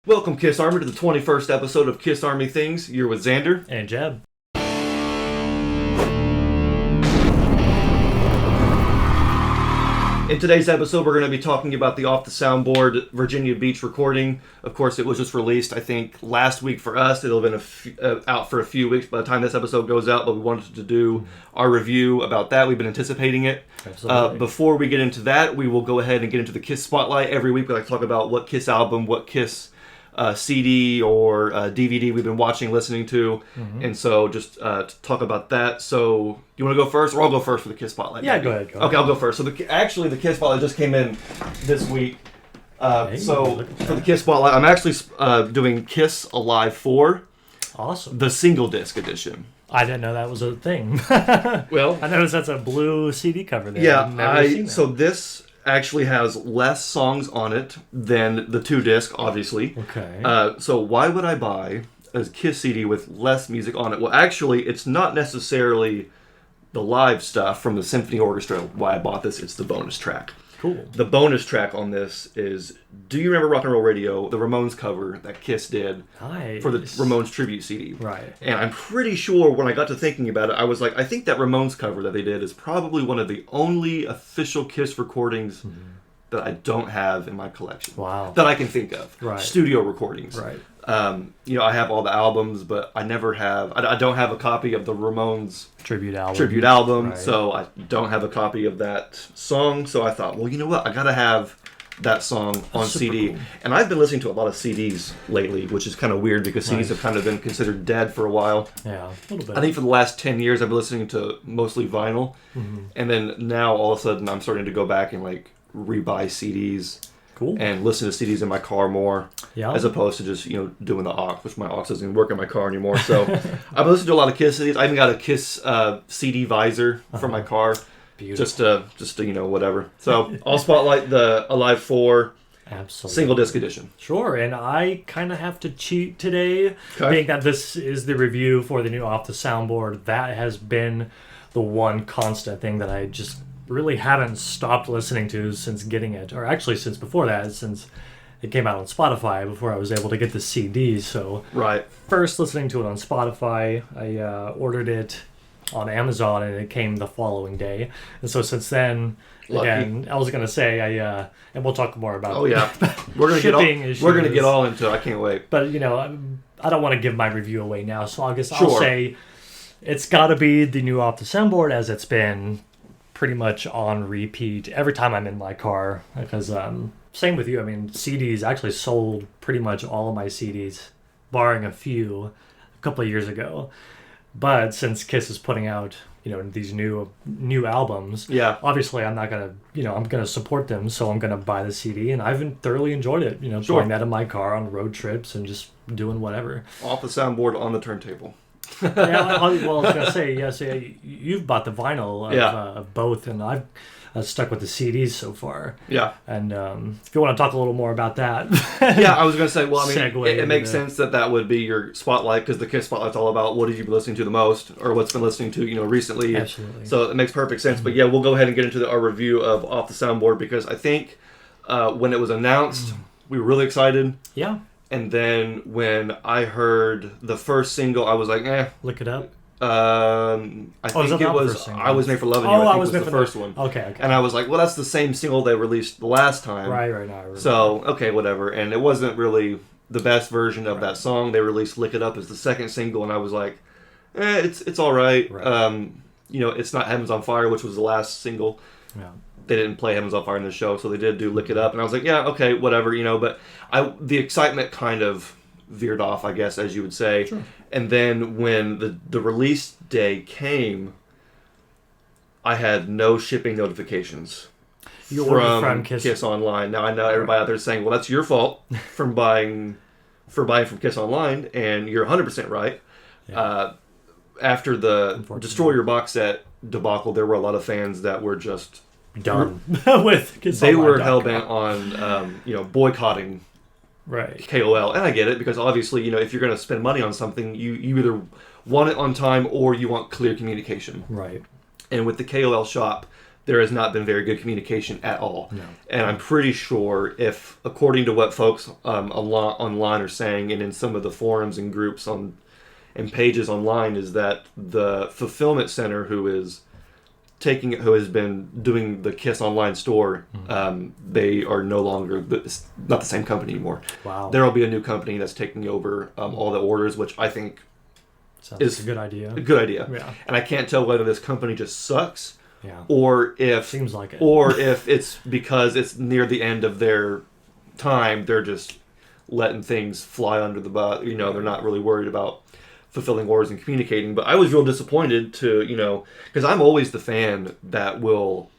Welcome, Kiss Army, to the 21st episode of Kiss Army Things. You're with Xander. And Jeb. In today's episode, we're going to be talking about the Off the Soundboard Virginia Beach recording. Of course, it was just released, I think, last week for us. It'll have been out for a few weeks by the time this episode goes out, but we wanted to do our review about that. We've been anticipating it. Absolutely. Before we get into that, we will go ahead and get into the Kiss Spotlight. Every week we like to talk about what Kiss album, what Kiss CD or DVD we've been watching, listening to, and so just to talk about that. So you want to go first, or I'll go first for the Kiss Spotlight? Yeah, maybe? go ahead. Okay, I'll go first. So the Kiss Spotlight just came in this week. So for the Kiss Spotlight, I'm actually doing Kiss Alive 4. Awesome. The single disc edition. I didn't know that was a thing. Well, I noticed that's a blue CD cover there. Yeah, so this actually has less songs on it than the 2-disc, obviously. Okay. So why would I buy a Kiss CD with less music on it? Well, actually, it's not necessarily the live stuff from the symphony orchestra why I bought this. It's the bonus track. Cool. The bonus track on this is, do you remember Rock and Roll Radio, the Ramones cover that Kiss did for the Ramones tribute CD? Right. And I'm pretty sure when I got to thinking about it, I was like, I think that Ramones cover that they did is probably one of the only official Kiss recordings that I don't have in my collection. Wow. That I can think of. Right. Studio recordings. Right. I have all the albums, but I never have, I don't have a copy of the Ramones tribute album. Right. So I don't have a copy of that song. So I thought, well, you know what? I gotta have that song on CD. Cool. And I've been listening to a lot of CDs lately, which is kind of weird because CDs have kind of been considered dead for a while. Yeah, a little bit. I think for the last 10 years I've been listening to mostly vinyl. And then now all of a sudden I'm starting to go back and like rebuy CDs. Cool. And listen to CDs in my car more, as opposed to just doing the aux, which my aux doesn't even work in my car anymore. So I've been listening to a lot of Kiss CDs. I even got a Kiss CD visor for my car, just to whatever. So I'll spotlight the Alive 4 single disc edition. Sure, and I kind of have to cheat today, being that this is the review for the new Off the Soundboard. That has been the one constant thing that I just really haven't stopped listening to since getting it, or actually since before that, since it came out on Spotify before I was able to get the CD. So first listening to it on Spotify, I ordered it on Amazon and it came the following day. And so since then, again, I was going to say, and we'll talk more about we're shipping issues. issues. We're going to get all into it. I can't wait. But, I don't want to give my review away now, so I guess I'll say it's got to be the new Off the Soundboard, as it's been pretty much on repeat every time I'm in my car, because same with you. I mean, CDs, actually sold pretty much all of my CDs, barring a few, a couple of years ago. But since Kiss is putting out, these new albums, obviously I'm not gonna, I'm gonna support them, so I'm gonna buy the CD, and I've thoroughly enjoyed it. Playing that in my car on road trips and just doing whatever. Off the Soundboard on the turntable. I was going to say, you've bought the vinyl of both, and I've stuck with the CDs so far. Yeah. And if you want to talk a little more about that. I was going to say, well, I mean, it makes sense that would be your spotlight, because the Kiss Spotlight's all about what have you been listening to the most, or what's been listening to, recently. Absolutely. So it makes perfect sense. But we'll go ahead and get into our review of Off the Soundboard, because I think when it was announced, we were really excited. Yeah. And then when I heard the first single, I was like, Look it up. I think it was I Was Made for Loving You. I think was the first one. Okay. And I was like, well, that's the same single they released the last time. Right now. So, okay, whatever. And it wasn't really the best version of that song. They released Lick It Up as the second single, and I was like, it's all right. It's not Heaven's on Fire, which was the last single. Yeah. They didn't play Heaven's on Fire in the show, so they did do Lick It Up. And I was like, yeah, okay, whatever, but the excitement kind of veered off, I guess, as you would say. Sure. And then when the release day came, I had no shipping notifications from Kiss Online. Now, I know everybody out there is saying, well, that's your fault for buying from Kiss Online, and you're 100% right. Yeah. After the Destroy Your box set debacle, there were a lot of fans that were just done with Kiss They were hell-bent on boycotting KOL. And I get it, because obviously, if you're going to spend money on something, you either want it on time or you want clear communication. Right. And with the KOL shop, there has not been very good communication at all. No. And I'm pretty sure if, according to what folks online are saying, and in some of the forums and groups and pages online, is that the fulfillment center who has been doing the KISS online store, they are no longer, it's not the same company anymore. Wow. There will be a new company that's taking over all the orders, which I think is a good idea. A good idea. Yeah. And I can't tell whether this company just sucks, yeah, or if seems like it, or if it's because it's near the end of their time, they're just letting things fly under the bus. You know, they're not really worried about fulfilling orders and communicating. But I was real disappointed because I'm always the fan that will,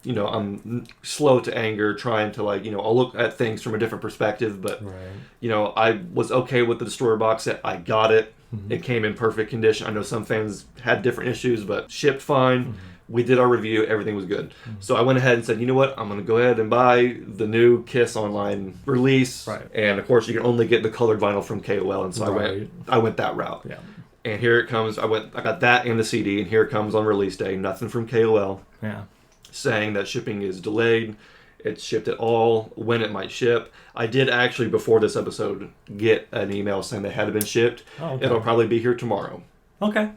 I'm slow to anger, trying to I'll look at things from a different perspective. But right. I was okay with the Destroyer box set. I got it. Mm-hmm. It came in perfect condition. I know some fans had different issues, but shipped fine. Mm-hmm. We did our review. Everything was good. Mm-hmm. So I went ahead and said, you know what? I'm going to go ahead and buy the new KISS online release. Right. And of course, you can only get the colored vinyl from KOL. And so I went that route. Yeah. And here it comes. I got that and the CD. And here it comes on release day. Nothing from KOL. Yeah. Saying that shipping is delayed. It's shipped at all. When it might ship. I did actually, before this episode, get an email saying they had been shipped. Oh, okay. It'll probably be here tomorrow. Okay.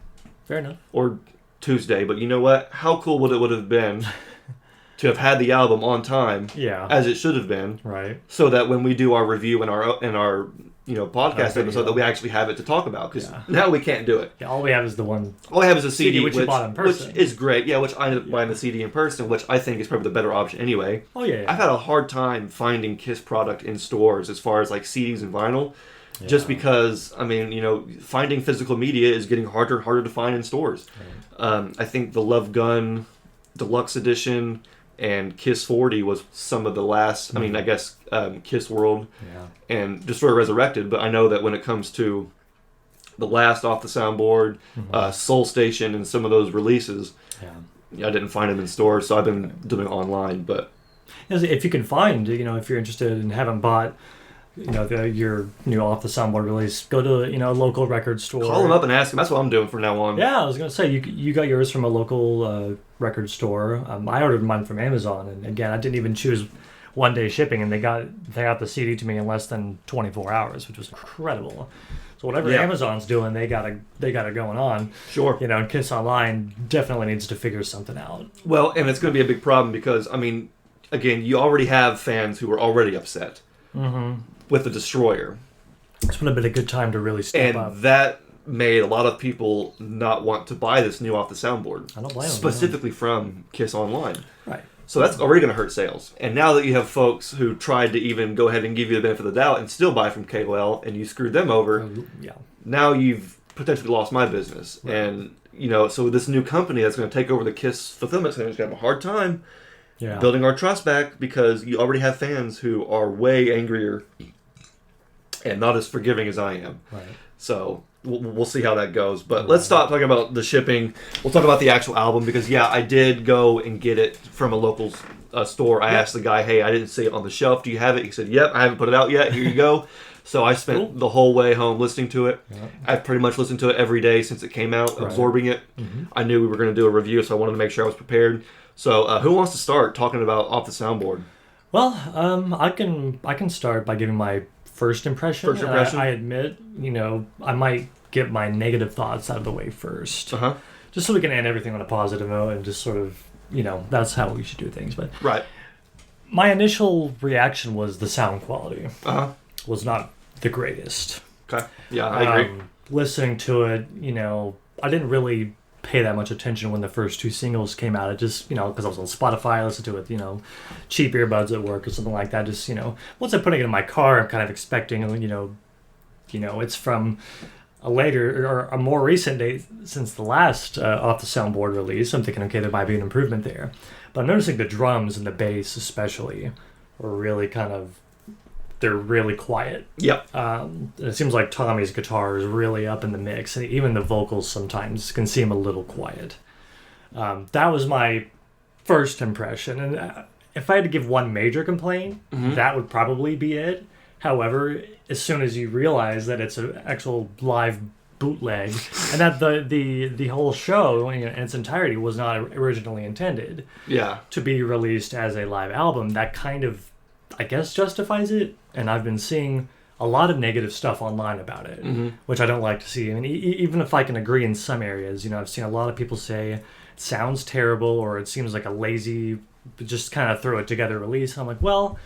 Fair enough. Or Tuesday, but you know what? How cool would it have been to have had the album on time, as it should have been, right? So that when we do our review and our podcast episode, that we actually have it to talk about. Because now we can't do it. Yeah, all we have is the one. All we have is a CD, which you bought in person, which is great. Yeah, which I ended up buying the CD in person, which I think is probably the better option anyway. Oh yeah. I've had a hard time finding KISS product in stores as far as like CDs and vinyl. Yeah. Just because, finding physical media is getting harder and harder to find in stores. Right. I think the Love Gun Deluxe Edition and KISS 40 was some of the last, I guess KISS World and Destroyer Resurrected, but I know that when it comes to the last Off the Soundboard, Soul Station, and some of those releases, I didn't find them in stores, so I've been doing it online. But if you can find, if you're interested and haven't bought your new Off the Soundboard release, go to a local record store. Call them up and ask them. That's what I'm doing from now on. Yeah, I was gonna say you got yours from a local record store. I ordered mine from Amazon, and again, I didn't even choose one day shipping, and they got the CD to me in less than 24 hours, which was incredible. So whatever Amazon's doing, they got it going on. Sure. And KISS Online definitely needs to figure something out. Well, and it's going to be a big problem because again, you already have fans who are already upset. Mm-hmm. With the Destroyer. It's would have been a good time to really step up. And that made a lot of people not want to buy this new Off the Soundboard. I don't blame them. Specifically from KISS Online. Right. So that's already going to hurt sales. And now that you have folks who tried to even go ahead and give you the benefit of the doubt and still buy from KOL and you screwed them over, now you've potentially lost my business. Right. And, so this new company that's going to take over the KISS fulfillment center is going to have a hard time building our trust back because you already have fans who are way angrier and not as forgiving as I am. Right. So we'll see how that goes. But let's stop talking about the shipping. We'll talk about the actual album because, I did go and get it from a local store. I asked the guy, hey, I didn't see it on the shelf. Do you have it? He said, yep, I haven't put it out yet. Here you go. So I spent the whole way home listening to it. Yeah. I've pretty much listened to it every day since it came out, absorbing it. Mm-hmm. I knew we were going to do a review, so I wanted to make sure I was prepared. So who wants to start talking about Off the Soundboard? Well, I can start by giving my first impression. I admit, I might get my negative thoughts out of the way first. Uh-huh. Just so we can end everything on a positive note and just sort of, that's how we should do things. But my initial reaction was the sound quality was not the greatest. Okay. Yeah, I agree. Listening to it, I didn't really pay that much attention when the first two singles came out. It just, because I was on Spotify, I listened to it with, cheap earbuds at work or something like that. Just, once I'm putting it in my car, I'm kind of expecting, it's from a later or a more recent date since the last Off the Soundboard release. I'm thinking, okay, there might be an improvement there. But I'm noticing the drums and the bass especially are really they're really quiet. Yep. It seems like Tommy's guitar is really up in the mix, and even the vocals sometimes can seem a little quiet. That was my first impression, and if I had to give one major complaint, that would probably be it. However, as soon as you realize that it's an actual live bootleg, and that the whole show in its entirety was not originally intended to be released as a live album. That kind of, I guess, justifies it. And I've been seeing a lot of negative stuff online about it, which I don't like to see. I mean, even if I can agree in some areas, you know, I've seen a lot of people say it sounds terrible or it seems like a lazy, just kind of throw it together release. I'm like, well,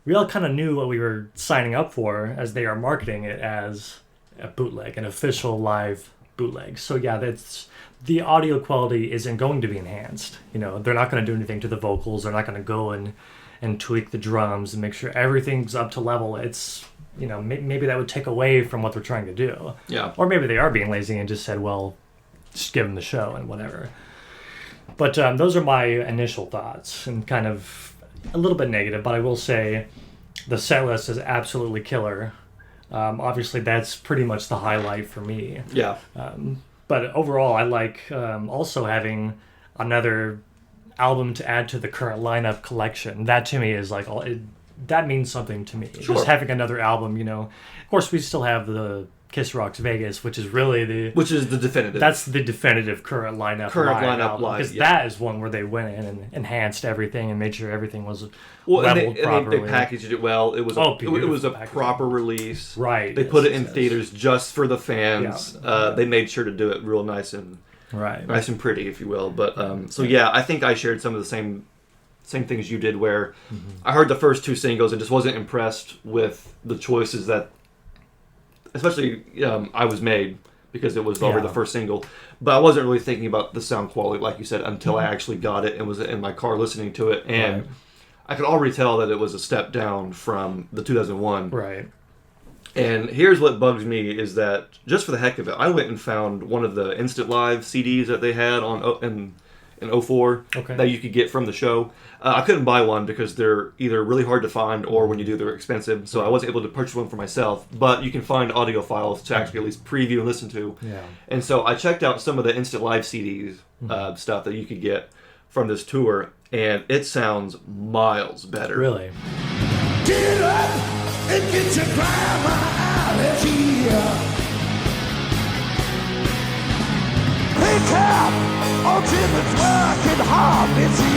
we all kind of knew what we were signing up for as they are marketing it as a bootleg, an official live bootleg. So yeah, that's the audio quality isn't going to be enhanced. You know, they're not going to do anything to the vocals. They're not going to go and tweak the drums and make sure everything's up to level. It's, you know, maybe that would take away from what they're trying to do. Yeah. Or maybe they are being lazy and just said, well, just give them the show and whatever. But those are my initial thoughts and kind of a little bit negative, but I will say the set list is absolutely killer. Obviously, that's pretty much the highlight for me. Yeah. But overall, I like also having another album to add to the current lineup collection. That to me is like that means something to me. Sure. Just having another album, you know. Of course, we still have the Kiss Rocks Vegas, which is the definitive. That's the definitive current lineup. Because that is one where they went in and enhanced everything and made sure everything was leveled properly. And they packaged it well. It was a proper release. Right. They put it in theaters just for the fans. Yeah. They made sure to do it real nice and nice and pretty, if you will. But so yeah, I think I shared some of the same things you did. Where I heard the first two singles and just wasn't impressed with the choices that. Especially, I Was Made, because it was over the first single. But I wasn't really thinking about the sound quality, like you said, until I actually got it and was in my car listening to it. And I could already tell that it was a step down from the 2001. Right. And here's what bugs me is that, just for the heck of it, I went and found one of the Instant Live CDs that they had in 04 that you could get from the show. I couldn't buy one because they're either really hard to find or when you do, they're expensive. So I wasn't able to purchase one for myself. But you can find audio files to actually at least preview and listen to. Yeah. And so I checked out some of the Instant Live CDs stuff that you could get from this tour, and it sounds miles better. Really? Get up and get your grandma out of here. Pick up. Oh, Jim's working hard this year.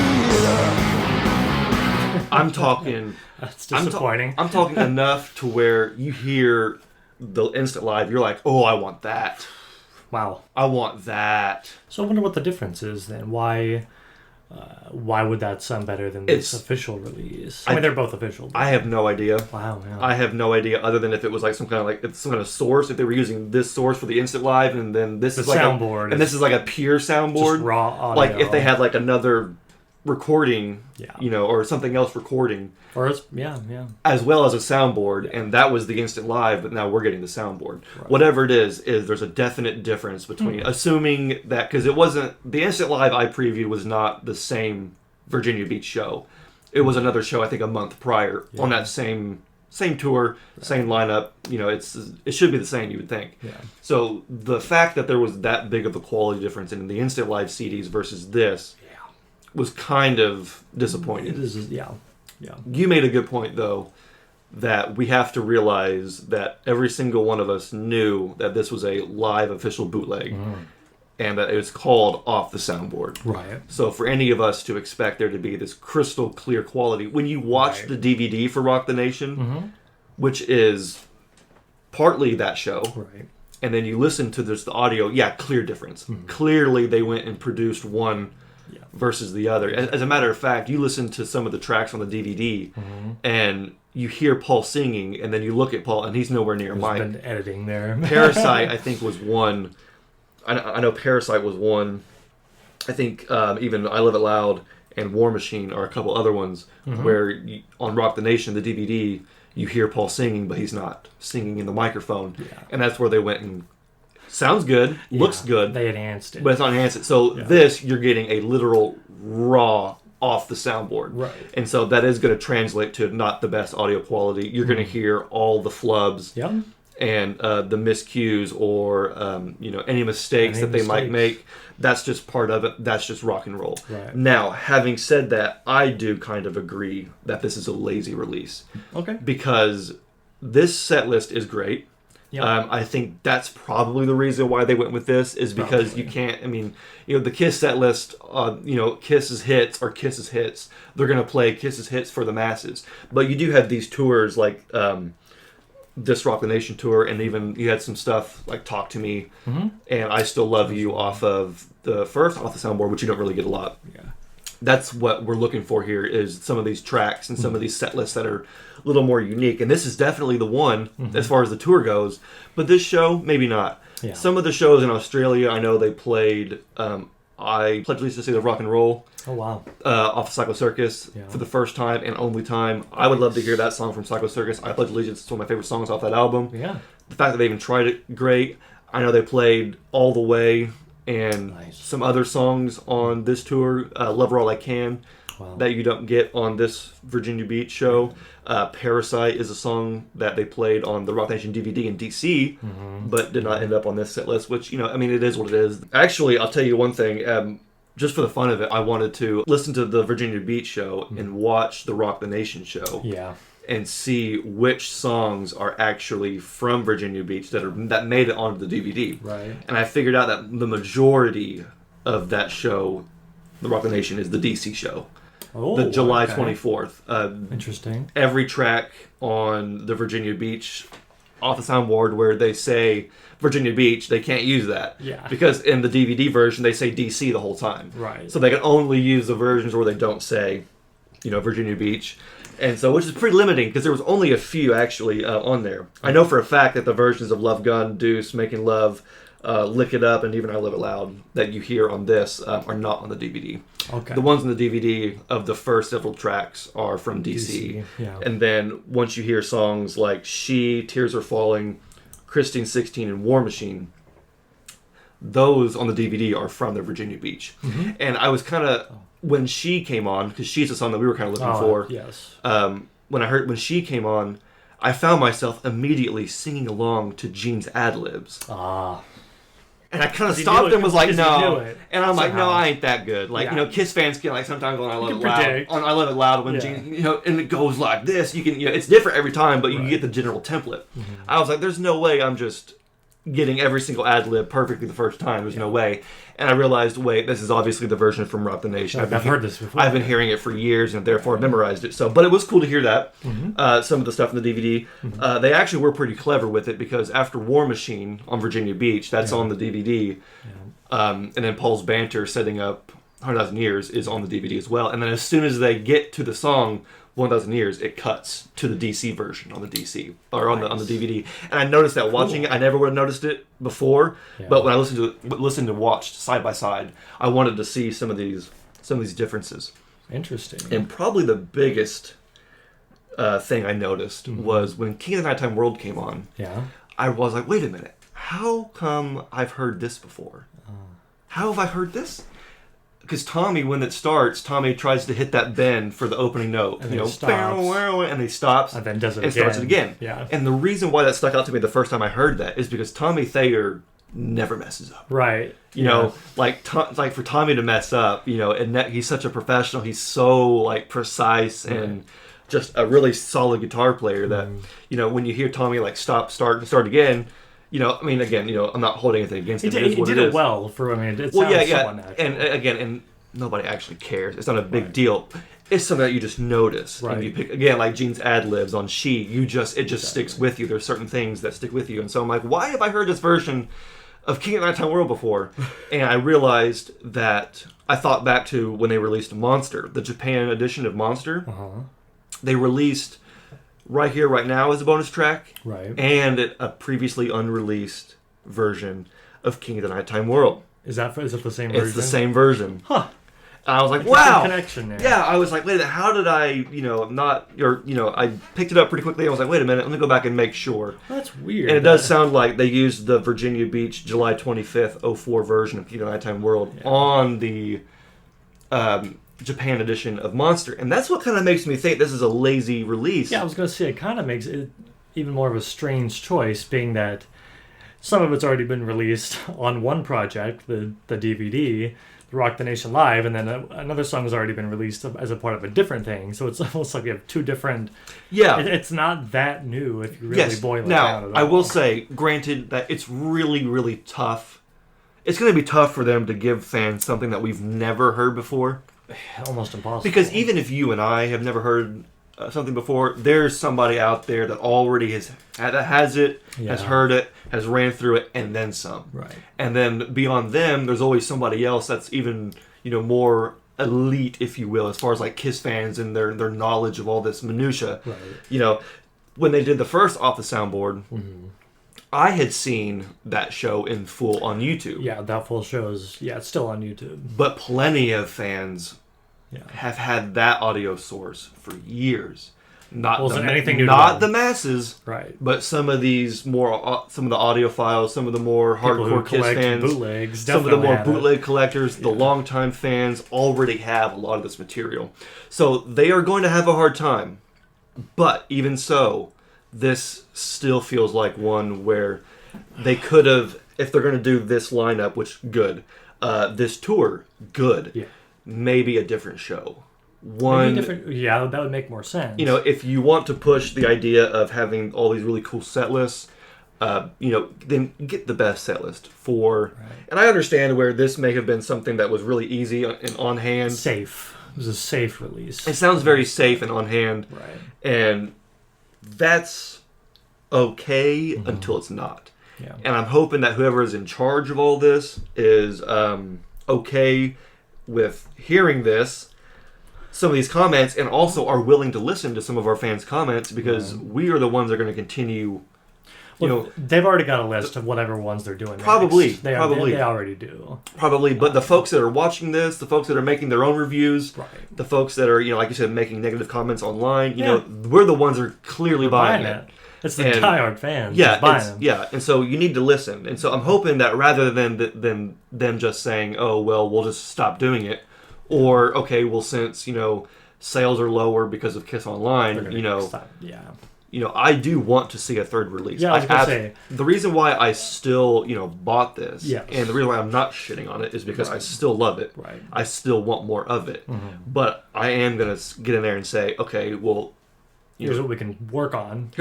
I'm talking. That's disappointing. I'm talking enough to where you hear the Instant Live, you're like, oh, I want that. Wow. I want that. So I wonder what the difference is then. Why would that sound better than this official release? I mean, they're both official. I have no idea. Wow. Yeah. I have no idea, other than if it was like some kind of source. If they were using this source for the Instant Live, and then this is like soundboard, and this is like a pure soundboard, just raw audio. Like if they had like another recording, or something else recording, or as well as a soundboard, and that was the Instant Live, but now we're getting the soundboard. Right. Whatever it is there's a definite difference between assuming that, because it wasn't the Instant Live I previewed was not the same Virginia Beach show. It was another show, I think, a month prior on that same tour, same lineup. You know, it should be the same, you would think. Yeah. So the fact that there was that big of a quality difference in the Instant Live CDs versus this was kind of disappointing. It is, yeah. You made a good point, though, that we have to realize that every single one of us knew that this was a live official bootleg, and that it was called Off the Soundboard. Right. So for any of us to expect there to be this crystal clear quality, when you watch the DVD for Rock the Nation, which is partly that show, and then you listen to the audio, clear difference. Clearly they went and produced one versus the other. As a matter of fact, you listen to some of the tracks on the DVD, and you hear Paul singing, and then you look at Paul, and he's nowhere near Mike. There's been editing there. Parasite, I think, was one. I know Parasite was one. I think even I Live It Loud and War Machine are a couple other ones where on Rock the Nation, the DVD, you hear Paul singing, but he's not singing in the microphone. Yeah. And that's where they went and sounds good, looks good. They enhanced it. But it's not enhanced. So this, you're getting a literal raw off the soundboard. Right. And so that is going to translate to not the best audio quality. You're going to hear all the flubs and the miscues or any mistakes that they might make. That's just part of it. That's just rock and roll. Right. Now, having said that, I do kind of agree that this is a lazy release. Okay. Because this set list is great. Yep. I think that's probably the reason why they went with this, is because you can't, I mean, the Kiss set list, Kiss's hits are Kiss's hits. They're going to play Kiss's hits for the masses. But you do have these tours like this Rock the Nation tour, and even you had some stuff like Talk to Me and I Still Love You off the Soundboard, which you don't really get a lot. Yeah. That's what we're looking for here, is some of these tracks and some of these set lists that are a little more unique. And this is definitely the one as far as the tour goes. But this show, maybe not. Yeah. Some of the shows in Australia, I know they played I Pledge Allegiance to the Rock and Roll Oh, wow. off of Psycho Circus for the first time and only time. I would love to hear that song from Psycho Circus. I Pledge Allegiance. It's one of my favorite songs off that album. Yeah. The fact that they even tried it, great. I know they played All the Way and some other songs on this tour, Love Her All I Can, that you don't get on this Virginia Beach show. Parasite is a song that they played on the Rock Nation DVD in DC, but did not end up on this set list, which, I mean, it is what it is. Actually, I'll tell you one thing. Just for the fun of it, I wanted to listen to the Virginia Beach show and watch the Rock the Nation show. Yeah. And see which songs are actually from Virginia Beach that made it onto the DVD. Right. And I figured out that the majority of that show, the Rock the Nation, is the DC show. Oh, the July okay. 24th. Interesting. Every track on the Virginia Beach off the soundboard where they say Virginia Beach, they can't use that. Yeah. Because in the DVD version, they say DC the whole time. Right. So they can only use the versions where they don't say, Virginia Beach. And so, which is pretty limiting, because there was only a few actually on there. I know for a fact that the versions of Love Gun, Deuce, Making Love, Lick It Up, and even I Live It Loud that you hear on this are not on the DVD. Okay. The ones on the DVD of the first several tracks are from DC. Yeah. And then once you hear songs like She, Tears Are Falling, Christine 16, and War Machine, those on the DVD are from the Virginia Beach. And I was kind of... When She came on, because She's a song that we were kind of looking for. Yes. When She came on, I found myself immediately singing along to Gene's ad-libs. Ah. And I kind of stopped and was like, no. And I'm like, Somehow. no, I ain't that good. Like, Kiss fans can, like, sometimes when I Love It predict. Loud, I Love It Loud when Gene, and it goes like this. You can, it's different every time, but you get the general template. I was like, there's no way I'm just getting every single ad-lib perfectly the first time. There's no way. And I realized, wait, this is obviously the version from Rock the Nation. I've heard this before. I've been hearing it for years, and therefore memorized it. So, but it was cool to hear that. Some of the stuff in the DVD. They actually were pretty clever with it, because after War Machine on Virginia Beach, that's on the DVD. And then Paul's Banter setting up 100,000 Years is on the DVD as well. And then as soon as they get to the song 1,000 Years, it cuts to the DC version on the DC or on the DVD. And I noticed that watching it. I never would have noticed it before, but when I listened to watched side by side, I wanted to see some of these differences. Interesting. And probably the biggest thing I noticed was when King of the Nighttime World came on. Yeah. I was like, wait a minute, how come I've heard this before? How have I heard this? Because Tommy, when it starts, Tommy tries to hit that bend for the opening note. And then he stops. And he stops. And then does it and again. starts it again. Yeah. And the reason why that stuck out to me the first time I heard that is because Tommy Thayer never messes up. Right. You know, like for Tommy to mess up, and he's such a professional. He's so like precise and just a really solid guitar player that, when you hear Tommy like stop, start, and start again, I mean, again, I'm not holding anything against him. He did it well for, it sounds somewhat natural. And again, and nobody actually cares. It's not a big deal. It's something that you just notice. Right. And you pick, again, like Gene's ad-libs on She, it just sticks with you. There's certain things that stick with you. And so I'm like, why have I heard this version of King of the Nighttime World before? And I realized that I thought back to when they released Monster, the Japan edition of Monster. They released Right Here, Right Now as a bonus track. Right. And a previously unreleased version of King of the Nighttime World. Is it the same version? It's the same version. Huh. And I was like, wow. Connection there. Yeah, I was like, wait a minute, how did I, I picked it up pretty quickly. I was like, wait a minute, let me go back and make sure. That's weird. And it does sound like they used the Virginia Beach July 25th, 04 version of King of the Nighttime World on the Japan edition of Monster. And that's what kind of makes me think this is a lazy release. Yeah, I was going to say, it kind of makes it even more of a strange choice, being that some of it's already been released on one project, the DVD, Rock the Nation Live, and then another song has already been released as a part of a different thing. So it's almost like you have two different. Yeah, it's not that new if you really boil it down. Now, I will say, granted, that it's really, really tough. It's going to be tough for them to give fans something that we've never heard before. Almost impossible. Because even if you and I have never heard something before, there's somebody out there that already has it, has heard it, has ran through it, and then some. Right. And then beyond them, there's always somebody else that's even, more elite, if you will, as far as like Kiss fans and their knowledge of all this minutia. Right. When they did the first Off the Soundboard, I had seen that show in full on YouTube. Yeah, that full show is it's still on YouTube. But plenty of fans have had that audio source for years. Not the masses, right? But some of these some of the audiophiles, some of the more hardcore Kiss fans, bootlegs, some of the more bootleg collectors, the longtime fans already have a lot of this material. So they are going to have a hard time. But even so, this still feels like one where they could have, if they're going to do this lineup, which good, this tour, good, maybe a different show. That would make more sense. If you want to push the idea of having all these really cool set lists, then get the best set list for. Right. And I understand where this may have been something that was really easy and on hand. Safe. It was a safe release. It sounds very safe and on hand. Right. And that's okay until it's not. Yeah. And I'm hoping that whoever is in charge of all this is okay with hearing some of these comments, and also are willing to listen to some of our fans' comments, because we are the ones that are going to continue. They've already got a list of whatever ones they're doing. Probably. They already do. Probably, but the folks that are watching this, the folks that are making their own reviews, the folks that are, like you said, making negative comments online, we're the ones that are clearly buying it. It's the diehard fans. And so you need to listen. And so I'm hoping that rather than them just saying, "Oh well, we'll just stop doing it," or "Okay, well since sales are lower because of Kiss Online," I do want to see a third release. Yeah, I was gonna say, the reason why I still bought this, and the reason why I'm not shitting on it is because I still love it. Right. I still want more of it, but I am gonna get in there and say, okay, well. Here's what we can work on.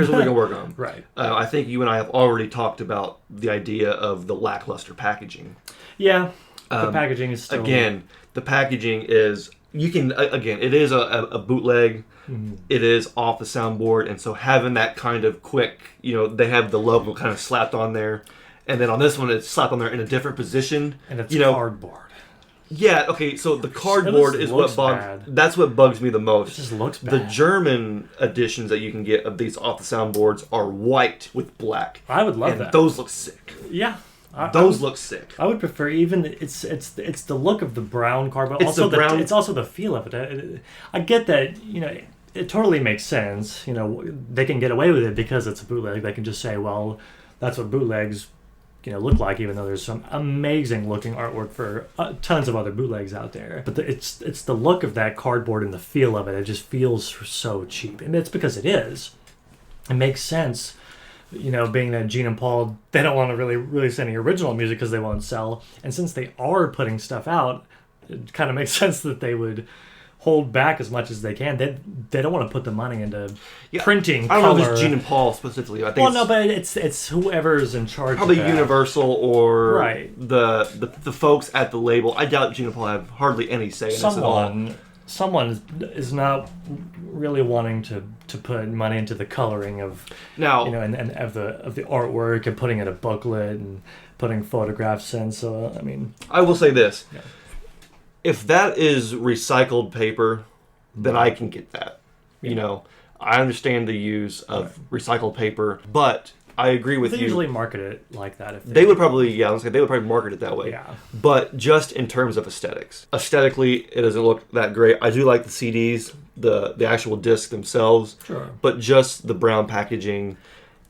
Right. I think you and I have already talked about the idea of the lackluster packaging. Yeah. The packaging is still... Again, the packaging is... it is a bootleg. Mm-hmm. It is off the soundboard. And so having that kind of quick... they have the logo kind of slapped on there. And then on this one, it's slapped on there in a different position. And it's cardboard. Yeah, okay, so the cardboard is that's what bugs me the most. It just looks bad. The German editions that you can get of these off the soundboards are white with black. I would love that. Those look sick. Yeah. Those look sick. I would prefer it's the look of the brown cardboard. It's it's also the feel of it. I get that, it totally makes sense. They can get away with it because it's a bootleg. They can just say, well, that's what bootlegs look like, even though there's some amazing looking artwork for tons of other bootlegs out there. But it's the look of that cardboard and the feel of it. It just feels so cheap, and it's because it is. It makes sense, being that Gene and Paul, they don't want to really release any original music because they won't sell. And since they are putting stuff out, it kind of makes sense that they would hold back as much as they can. They don't want to put the money into printing. I don't know if it's Gene and Paul specifically. I think but it's whoever's in charge. Probably of Universal or the folks at the label. I doubt Gene and Paul have hardly any say in this at all. Someone is not really wanting to put money into the coloring of and of the artwork and putting in a booklet and putting photographs in. So I will say this. Yeah. If that is recycled paper, then I can get that. Yeah. I understand the use of recycled paper, but I agree with you. They usually market it like that. If they would probably, they would probably market it that way. Yeah. But just in terms of aesthetics. Aesthetically, it doesn't look that great. I do like the CDs, the actual discs themselves. Sure. But just the brown packaging...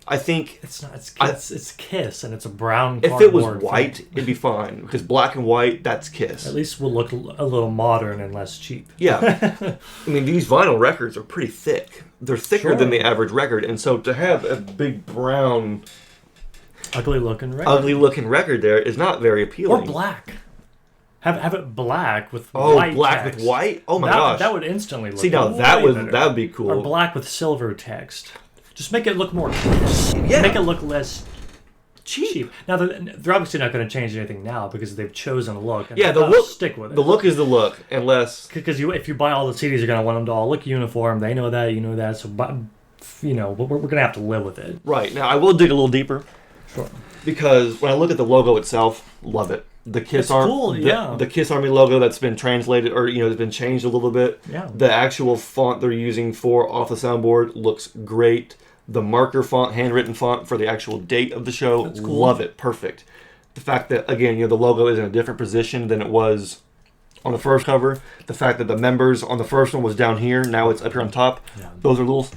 I think it's not. It's Kiss, and it's a brown. If it was white, it'd be fine because black and white, that's Kiss. At least we'll look a little modern and less cheap. Yeah, these vinyl records are pretty thick. They're thicker than the average record, and so to have a big brown, ugly looking record there is not very appealing. Or black. Have it black with white text. with white? Oh my gosh. That would instantly look See, now that would be cool. Or black with silver text. Just make it look more crisp. Yeah. Make it look less cheap. Now, they're obviously not going to change anything now because they've chosen a look. And the look. Stick with it. The look is the look, unless... Because if you buy all the CDs, you're going to want them to all look uniform. They know that, you know that. So, we're going to have to live with it. Right. Now, I will dig a little deeper. Sure. Because when I look at the logo itself, love it. The Kiss Army, cool, yeah. The Kiss Army logo that's been translated, or has been changed a little bit. Yeah. The actual font they're using for Off the Soundboard looks great. The marker font, handwritten font for the actual date of the show, that's cool. Love it, perfect. The fact that again, the logo is in a different position than it was on the first cover. The fact that the members on the first one was down here, now it's up here on top. Yeah. Those are little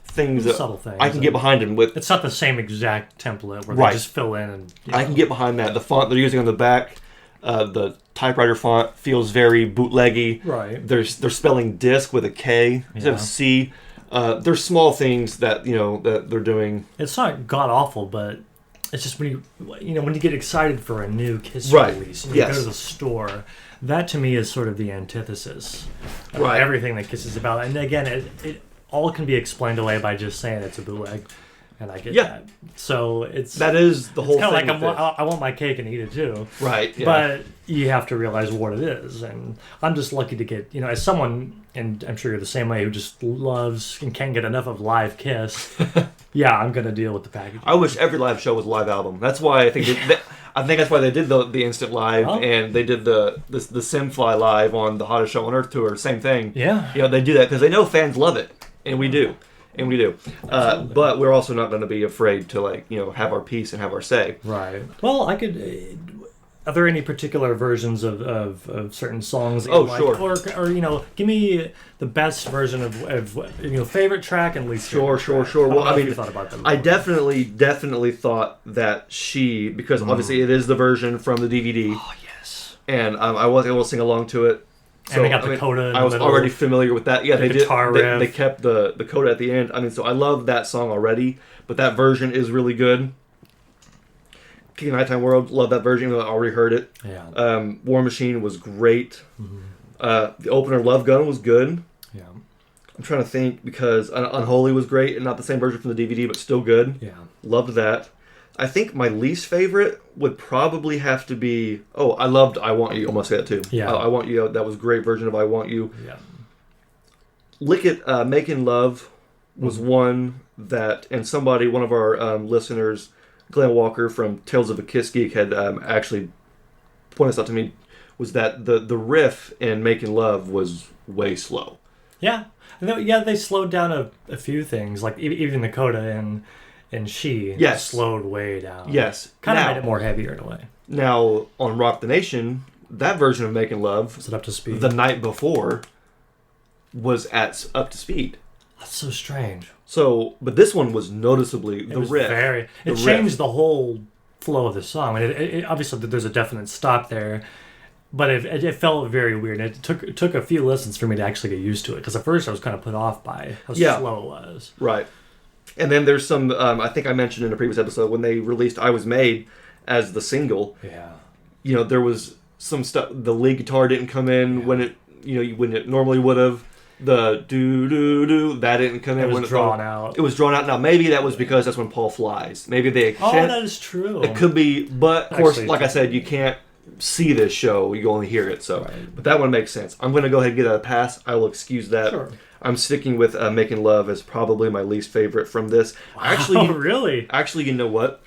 things that subtle things I can get behind them with. It's not the same exact template where right. they just fill in and I can get behind that. The font they're using on the back, the typewriter font feels very bootleggy. Right. They're spelling disc with a K instead of C. There's small things that that they're doing. It's not god awful, but it's just when when you get excited for a new Kiss right. release and you go to the store. That to me is sort of the antithesis of everything that Kiss is about. And again, it all can be explained away by just saying it's a bootleg, and I get that. So that is the whole thing. Kind of like I want my cake and eat it too, right? Yeah. But you have to realize what it is, and I'm just lucky to get as someone, and I'm sure you're the same way, who just loves and can't get enough of live Kiss. Yeah, I'm gonna deal with the packaging. I wish every live show was a live album. That's why I think that's why they did the instant live and they did the Simfly live on the Hottest Show on Earth tour. Same thing. Yeah. They do that because they know fans love it, and we do. But we're also not going to be afraid to have our piece and have our say. Right. Well, I could. Are there any particular versions of certain songs that you like? Sure. Or give me the best version of favorite track and least Sure. Well, I mean, thought about them I definitely thought that because obviously it is the version from the DVD. Oh yes. And I was able to sing along to it. So, and they got the coda. I was already familiar with that. Yeah, they did. Riff. They kept the coda at the end. I mean, so I love that song already, but that version is really good. King of Nighttime World, love that version. I already heard it. Yeah. War Machine was great. Mm-hmm. The opener, Love Gun, was good. Yeah. I'm trying to think because Unholy was great and not the same version from the DVD, but still good. Yeah. Loved that. I think my least favorite would probably have to be... Oh, I loved I Want You. I must say that too. Yeah. I Want You. That was a great version of I Want You. Yeah. Making Love was one that... And one of our listeners, Glenn Walker from Tales of a Kiss Geek, had actually pointed this out to me, was that the riff in Making Love was way slow. Yeah. They slowed down a few things, like even the coda and She slowed way down. Yes. Kind of made it more heavier in a way. Now, on Rock the Nation, that version of Making Love... Was it up to speed? The night before was up to speed. That's so strange. So, but this one was noticeably the riff. It changed the whole flow of the song. I mean, it obviously there's a definite stop there, but it felt very weird. It took a few listens for me to actually get used to it, because at first I was kind of put off by how slow it was. Right. And then there's some, I think I mentioned in a previous episode, when they released I Was Made as the single, there was some stuff, the lead guitar didn't come in when it normally would have. The do-do-do, that didn't come in. It was drawn out. It was drawn out. Now, maybe that was because that's when Paul flies. Maybe they... that is true. It could be, but of course, like I said, you can't see this show, you only hear it, so... Right. But that one makes sense. I'm going to go ahead and get a pass. I will excuse that. Sure. I'm sticking with Making Love as probably my least favorite from this. Actually, really? Actually, you know what?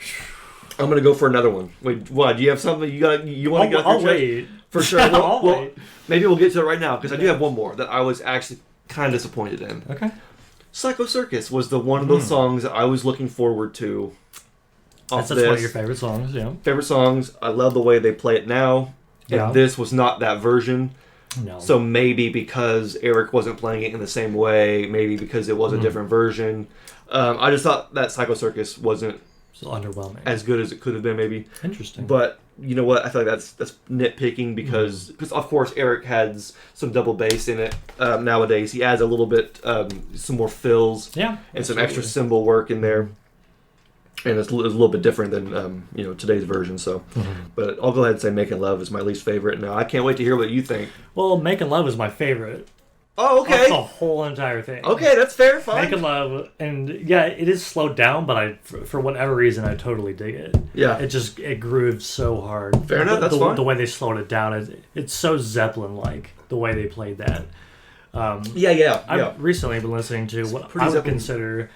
I'm going to go for another one. Wait, what? Do you have something you want to get off your chest? Wait. For sure. Well, maybe we'll get to it right now, because I do have one more that I was actually kind of disappointed in. Okay. Psycho Circus was one of those songs that I was looking forward to. That's one of your favorite songs, yeah. Favorite songs. I love the way they play it now. Yeah. And this was not that version. No. So maybe because Eric wasn't playing it in the same way, maybe because it was a different version. I just thought that Psycho Circus wasn't underwhelming, as good as it could have been, maybe. Interesting. But you know what? I feel like that's nitpicking because of course Eric has some double bass in it nowadays. He adds a little bit, some more fills, and some extra cymbal work in there. and it's a little bit different than today's version. So, but I'll go ahead and say "Making Love" is my least favorite. Now I can't wait to hear what you think. Well, "Making Love" is my favorite. Oh, okay. That's the whole entire thing. Okay, that's fair. Fine. "Making Love," and yeah, it is slowed down, but for whatever reason, I totally dig it. Yeah, it grooves so hard. Fair enough. That's fine. The way they slowed it down, it's so Zeppelin-like. The way they played that. I've recently been listening to what I would consider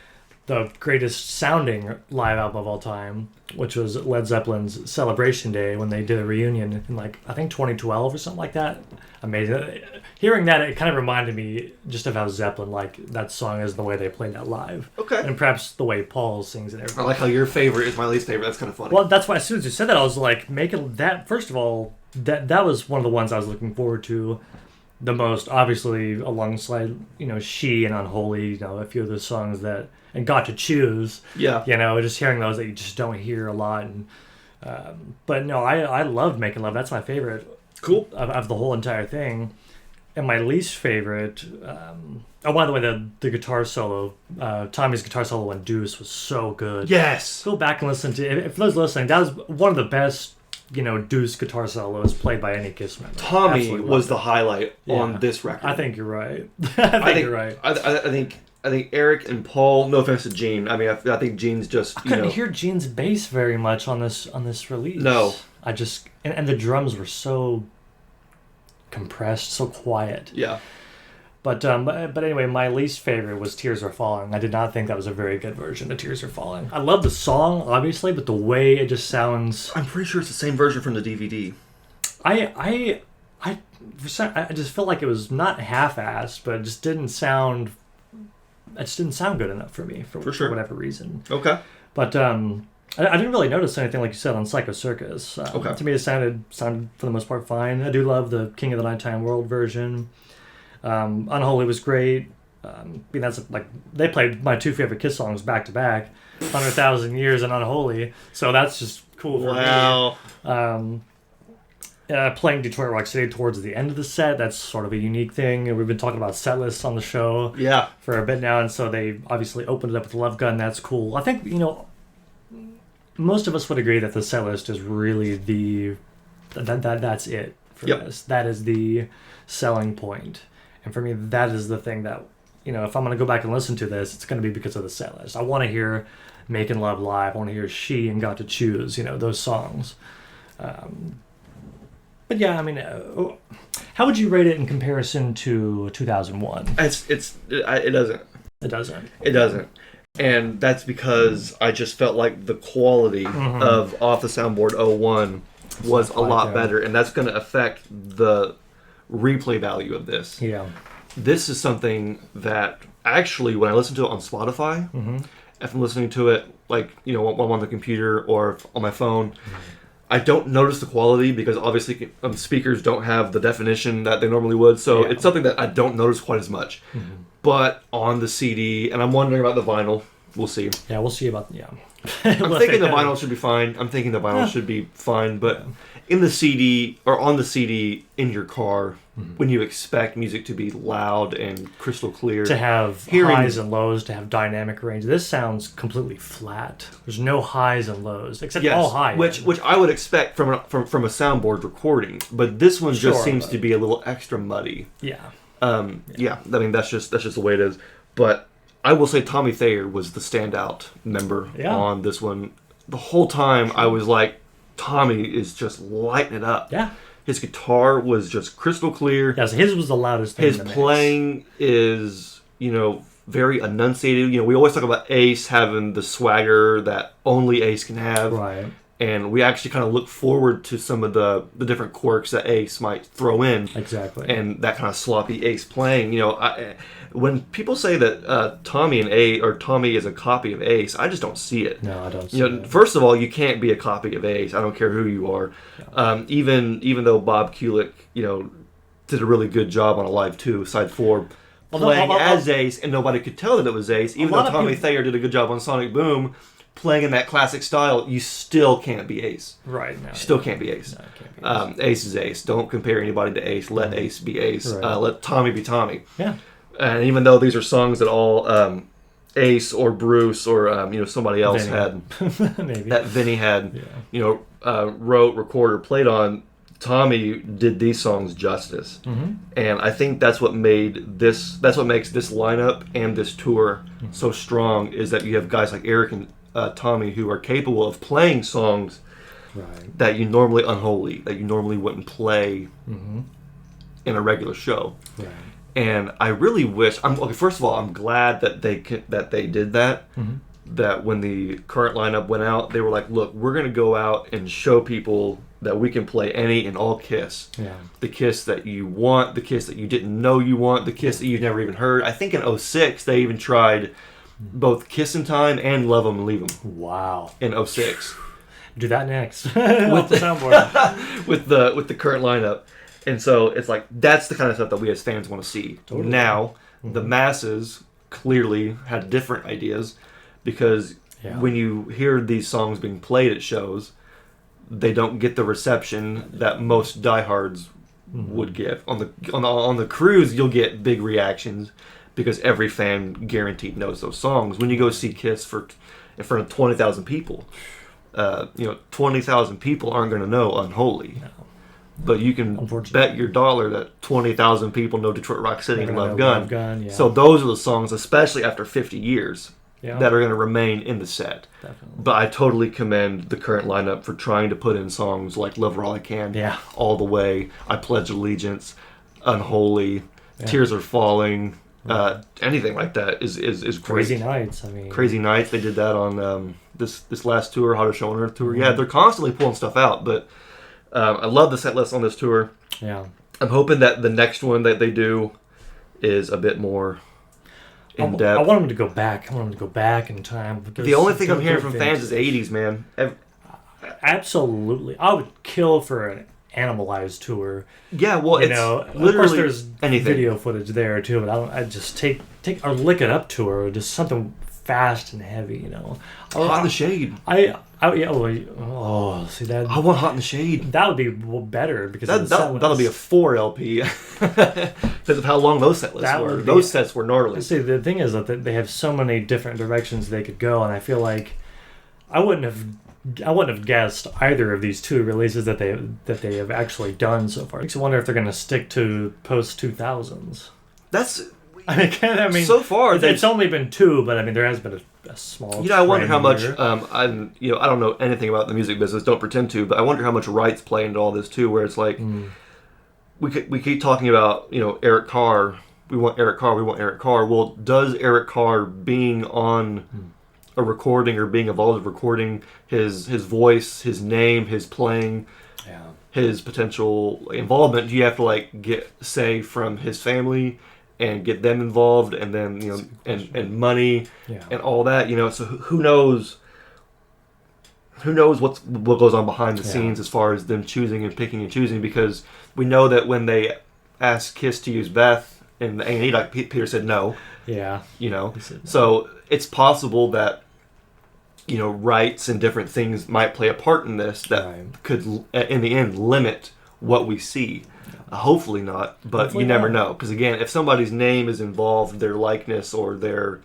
the greatest sounding live album of all time, which was Led Zeppelin's Celebration Day when they did a reunion in I think 2012 or something like that. Amazing. Hearing that, it kind of reminded me just of how Zeppelin that song is, the way they played that live. Okay. And perhaps the way Paul sings and everything. I like how your favorite is my least favorite. That's kind of funny. Well, that's why as soon as you said that, I was like, making that, first of all, that was one of the ones I was looking forward to the most, obviously, alongside, She and Unholy, a few of those songs and Got to Choose. Yeah. Just hearing those that you just don't hear a lot. And but no, I love Making Love. That's my favorite. Cool. Of the whole entire thing. And my least favorite, by the way, the guitar solo, Tommy's guitar solo on Deuce was so good. Yes. Go back and listen to it. For those listening, that was one of the best, Deuce guitar solos played by any Kiss member. Tommy was the highlight on this record. I think you're right. I think you're right. I think Eric and Paul. No offense to Gene. I mean, I think Gene's just. I couldn't hear Gene's bass very much on this release. No. I just and the drums were so compressed, so quiet. Yeah. But anyway, my least favorite was Tears Are Falling. I did not think that was a very good version of Tears Are Falling. I love the song, obviously, but the way it just sounds... I'm pretty sure it's the same version from the DVD. I just felt like it was not half-assed, but it just didn't sound... It just didn't sound good enough for me, for sure. whatever reason. Okay. But I didn't really notice anything, like you said, on Psycho Circus. Okay. To me, it sounded for the most part fine. I do love the King of the Nighttime World version. Unholy was great. That's they played my two favorite Kiss songs back to back, 100,000 Years and Unholy. So that's just cool for me. Playing Detroit Rock City towards the end of the set, that's sort of a unique thing. And we've been talking about set lists on the show for a bit now, and so they obviously opened it up with Love Gun. That's cool. I think most of us would agree that the set list is really that's it for this. That is the selling point. And for me, that is the thing that, if I'm going to go back and listen to this, it's going to be because of the set list. I want to hear Making Love live. I want to hear She and Got to Choose, those songs. But yeah, I mean, how would you rate it in comparison to 2001? It doesn't. It doesn't. It doesn't. And that's because I just felt like the quality of Off the Soundboard 01 was a lot better. And that's going to affect the replay value of this. Yeah. This is something that actually, when I listen to it on Spotify, if I'm listening to it while I'm on the computer or on my phone, I don't notice the quality because obviously speakers don't have the definition that they normally would. So it's something that I don't notice quite as much. But on the CD, and I'm wondering about the vinyl. We'll see. Yeah, we'll see about I'm thinking the vinyl should be fine. Should be fine. But in the CD or on the CD in your car, when you expect music to be loud and crystal clear, to have highs and lows, to have dynamic range, this sounds completely flat. There's no highs and lows except all highs, which I would expect from a soundboard recording. But this one just seems to be a little extra muddy. Yeah. I mean that's just the way it is. But I will say Tommy Thayer was the standout member on this one. The whole time I was like, Tommy is just lighting it up. Yeah. His guitar was just crystal clear. Yeah, so his was the loudest thing. His playing is, very enunciated. We always talk about Ace having the swagger that only Ace can have. Right. And we actually kind of look forward to some of the different quirks that Ace might throw in. Exactly. And that kind of sloppy Ace playing. When people say that Tommy is a copy of Ace, I just don't see it. No, I don't see it. First of all, you can't be a copy of Ace. I don't care who you are. Yeah. Even though Bob Kulick, did a really good job on Alive 2, side 4, playing as Ace, and nobody could tell that it was Ace. Even though Tommy Thayer did a good job on Sonic Boom, playing in that classic style, you still can't be Ace. Right. No, you still can't be Ace. No, can't be Ace. Ace is Ace. Don't compare anybody to Ace. Let Ace be Ace. Right. Let Tommy be Tommy. Yeah. And even though these are songs that all Ace or Bruce or somebody else Vinny. had Maybe. that Vinny had wrote, recorded, played on. Tommy did these songs justice, and I think that's what makes this lineup and this tour so strong, is that you have guys like Eric and Tommy who are capable of playing songs that you normally wouldn't play in a regular show. Right. And I really wish. First of all, I'm glad that they did that. That when the current lineup went out, they were like, "Look, we're going to go out and show people that we can play any and all Kiss. Yeah. The Kiss that you want, the Kiss that you didn't know you want, the Kiss that you've never even heard." I think in 2006 they even tried both Kiss in Time and Love 'Em and Leave 'Em. Wow. In 2006. Do that next. With the soundboard. with the current lineup. And so it's like, that's the kind of stuff that we as fans want to see. Totally. Now, the masses clearly had different ideas, because when you hear these songs being played at shows, they don't get the reception that most diehards would get. On the cruise, you'll get big reactions because every fan guaranteed knows those songs. When you go see Kiss in front of 20,000 people, 20,000 people aren't going to know Unholy. No. But you can bet your dollar that 20,000 people know Detroit Rock City and Love Gun. Yeah. So those are the songs, especially after 50 years, that are going to remain in the set. Definitely. But I totally commend the current lineup for trying to put in songs like Love Her All I Can, All the Way, I Pledge Allegiance, Unholy, Tears Are Falling. Anything like that is great. Crazy Nights. Crazy Nights. They did that on this last tour, Hottest Show on Earth tour. Yeah, they're constantly pulling stuff out, but I love the set list on this tour. Yeah. I'm hoping that the next one that they do is a bit more in depth. I want them to go back. In time. The only thing I'm hearing from fans is 80s, man. Absolutely. I would kill for an Animalized tour. Yeah, well, it's literally of course there's anything. Video footage there too, but I just take our Lick It Up tour, or just something fast and heavy, Hot in the Shade. See that? I want Hot in the Shade. That would be better, because that'll be a 4 LP because of how long those set lists were. Those sets were gnarly. See, the thing is that they have so many different directions they could go, and I feel like I wouldn't have guessed either of these two releases that they have actually done so far. Makes you wonder if they're going to stick to post 2000s. So far it's only been 2, but there has been a small. I wonder how much. I don't know anything about the music business. Don't pretend to, but I wonder how much rights play into all this too. Where it's like we keep talking about Eric Carr. We want Eric Carr. We want Eric Carr. Well, does Eric Carr being on a recording or being involved in recording his voice, his name, his playing, his potential involvement, do you have to get say from his family and get them involved, and then and money and all that, so who knows what goes on behind the scenes as far as them choosing and picking and choosing, because we know that when they asked Kiss to use Beth in the A&E, like Peter said no. So it's possible that rights and different things might play a part in this that could in the end limit what we see. Hopefully not, but hopefully you never know, because again, if somebody's name is involved, their likeness or their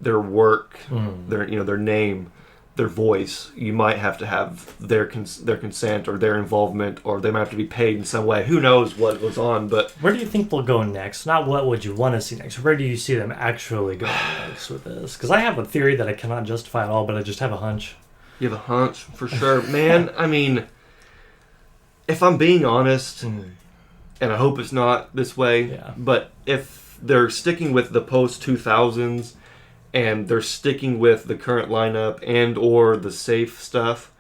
work, their name, their voice, you might have to have their consent or their involvement, or they might have to be paid in some way. Who knows what goes on? But where do you think they'll go next? Not what would you want to see next. Where do you see them actually going next with this? Because I have a theory that I cannot justify at all, but I just have a hunch. You have a hunch for sure, man. If I'm being honest. And I hope it's not this way, but if they're sticking with the post-2000s and they're sticking with the current lineup and or the safe stuff,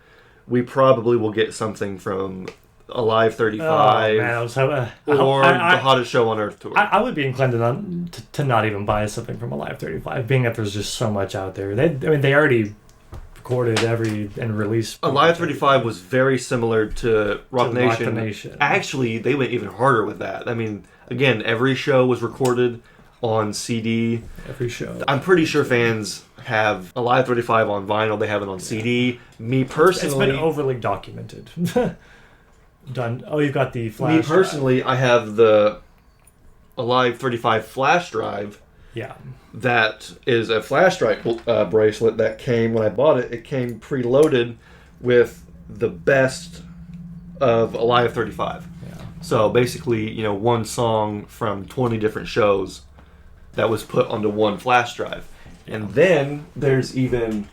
we probably will get something from Alive 35 or the Hottest Show on Earth tour. I would be inclined to not even buy something from Alive 35, being that there's just so much out there. They already recorded and released. Alive 35 was very similar to Rock Nation. Actually, they went even harder with that. Again, every show was recorded on CD. Every show. I'm pretty sure fans have Alive 35 on vinyl. They have it on CD. Me personally, it's been overly documented. Done. Oh, you've got the flash. Me personally, I have the Alive 35 flash drive, Yeah. That is a flash drive bracelet that came, when I bought it, it came preloaded with the best of Alive 35. Yeah. So basically, you know, one song from 20 different shows that was put onto one flash drive. And then there's even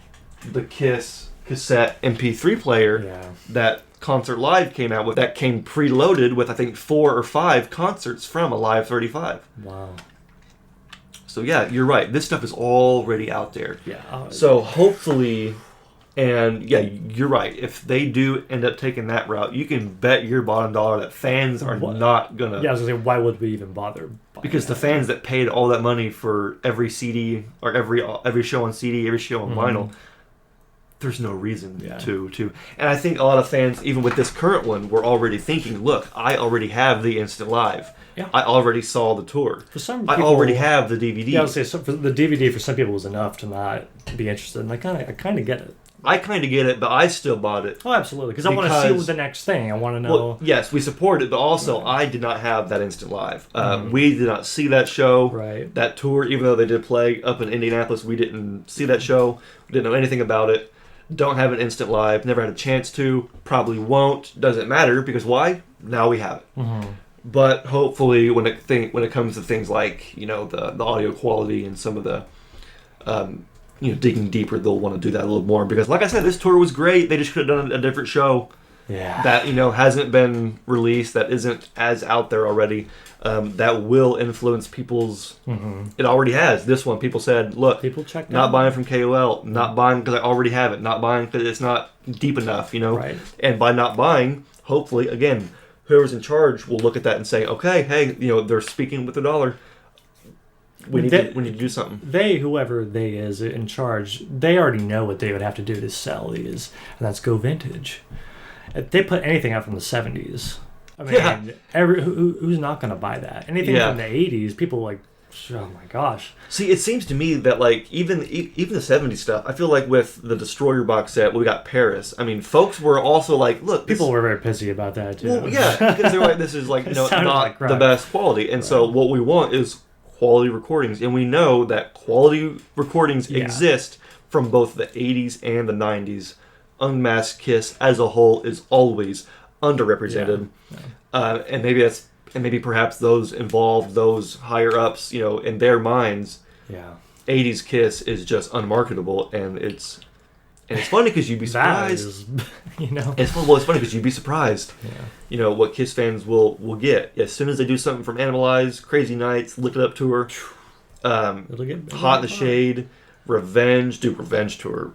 the Kiss cassette MP3 player that Concert Live came out with, that came preloaded with, I think, 4 or 5 concerts from Alive 35. Wow. So yeah, you're right. This stuff is already out there. Yeah. So hopefully, and yeah, you're right. If they do end up taking that route, you can bet your bottom dollar that fans are not gonna. Yeah, I was gonna say, why would we even bother? Because the fans that paid all that money for every CD or every show on CD, every show on vinyl, there's no reason to. And I think a lot of fans, even with this current one, were already thinking, look, I already have the Instant Live. Yeah. I already saw the tour. For some people, I already have the DVD. Yeah, I would say for the DVD for some people was enough to not be interested. And I kind of get it. I kind of get it, but I still bought it. Oh, absolutely, because I want to see what the next thing. I want to know. Well, yes, we support it, but also I did not have that Instant Live. We did not see that show, that tour, even though they did play up in Indianapolis. We didn't see that show. We didn't know anything about it. Don't have an Instant Live. Never had a chance to. Probably won't. Doesn't matter, because why? Now we have it. But hopefully, when it comes to things like, you know, the audio quality and some of the you know, digging deeper, they'll want to do that a little more, because like I said, this tour was great. They just could have done a different show that, you know, hasn't been released, that isn't as out there already, that will influence people's it already has. This one, people said, look, people checked not out. buying from KOL, not buying because I already have it, not buying because it's not deep enough, you know. And by not buying, hopefully, again, whoever's in charge will look at that and say, okay, hey, you know, they're speaking with the dollar. We need to do something. Whoever they is in charge, they already know what they would have to do to sell these, and that's go vintage. If they put anything out from the 70s, I mean, who's not going to buy that? Anything from the 80s, people like, oh my gosh. See, it seems to me that, like, even the 70s stuff, I feel like with the Destroyer box set, we got Paris. I mean, folks were also like, look, people were very pissy about that too. Well, yeah, because they're like, this is like, you know, not the best quality, and so what we want is quality recordings, and we know that quality recordings exist from both the 80s and the 90s. Unmasked Kiss as a whole is always underrepresented, and maybe perhaps those involved, those higher ups, you know, in their minds, 80s Kiss is just unmarketable, and it's funny because you'd be surprised. You know, it's funny because you'd be surprised. You know what Kiss fans will get as soon as they do something from Animalize, Crazy Nights, Lick It Up tour, Hot in the Shade, Revenge. Dude, Revenge tour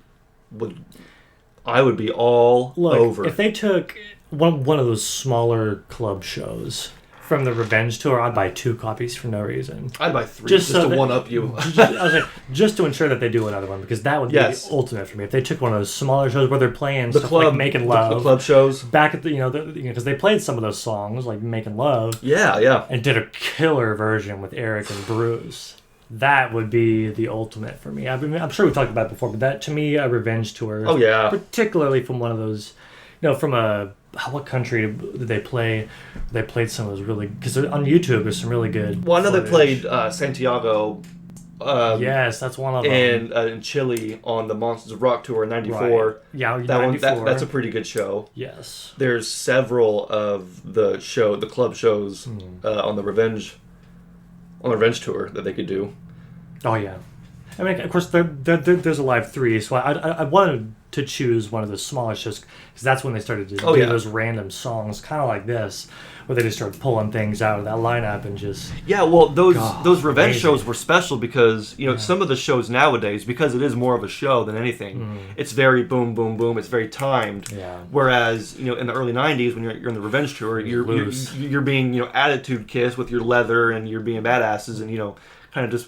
I would be all over. If they took one of those smaller club shows from the Revenge tour, I'd buy 2 copies for no reason. I'd buy 3 just to one up you. just to ensure that they do another one, because that would be the ultimate for me. If they took one of those smaller shows where they're playing stuff like Making Love, the club shows back at the because they played some of those songs like Making Love, and did a killer version with Eric and Bruce. That would be the ultimate for me. I mean, I'm sure we talked about it before, but that to me, a Revenge tour. Oh yeah, particularly from one of those, you know, from what country did they play? They played some of those really, because on YouTube there's some really good. Well, I know they played Santiago. Yes, that's one of them. And in Chile on the Monsters of Rock tour in '94. Right. Yeah, that 94. That's a pretty good show. Yes. There's several of the club shows on the Revenge tour that they could do. Oh yeah, I mean, of course, there's a Live 3, so I wanted to choose one of the smaller shows because that's when they started to do those random songs, kind of like this, where they just started pulling things out of that lineup and just... Yeah, well, those Revenge shows were special because, you know, some of the shows nowadays, because it is more of a show than anything, it's very boom, boom, boom, it's very timed. Yeah. Whereas, you know, in the early 90s, when you're in the Revenge tour, you're being, you know, attitude Kiss with your leather and you're being badasses and, you know, kind of just...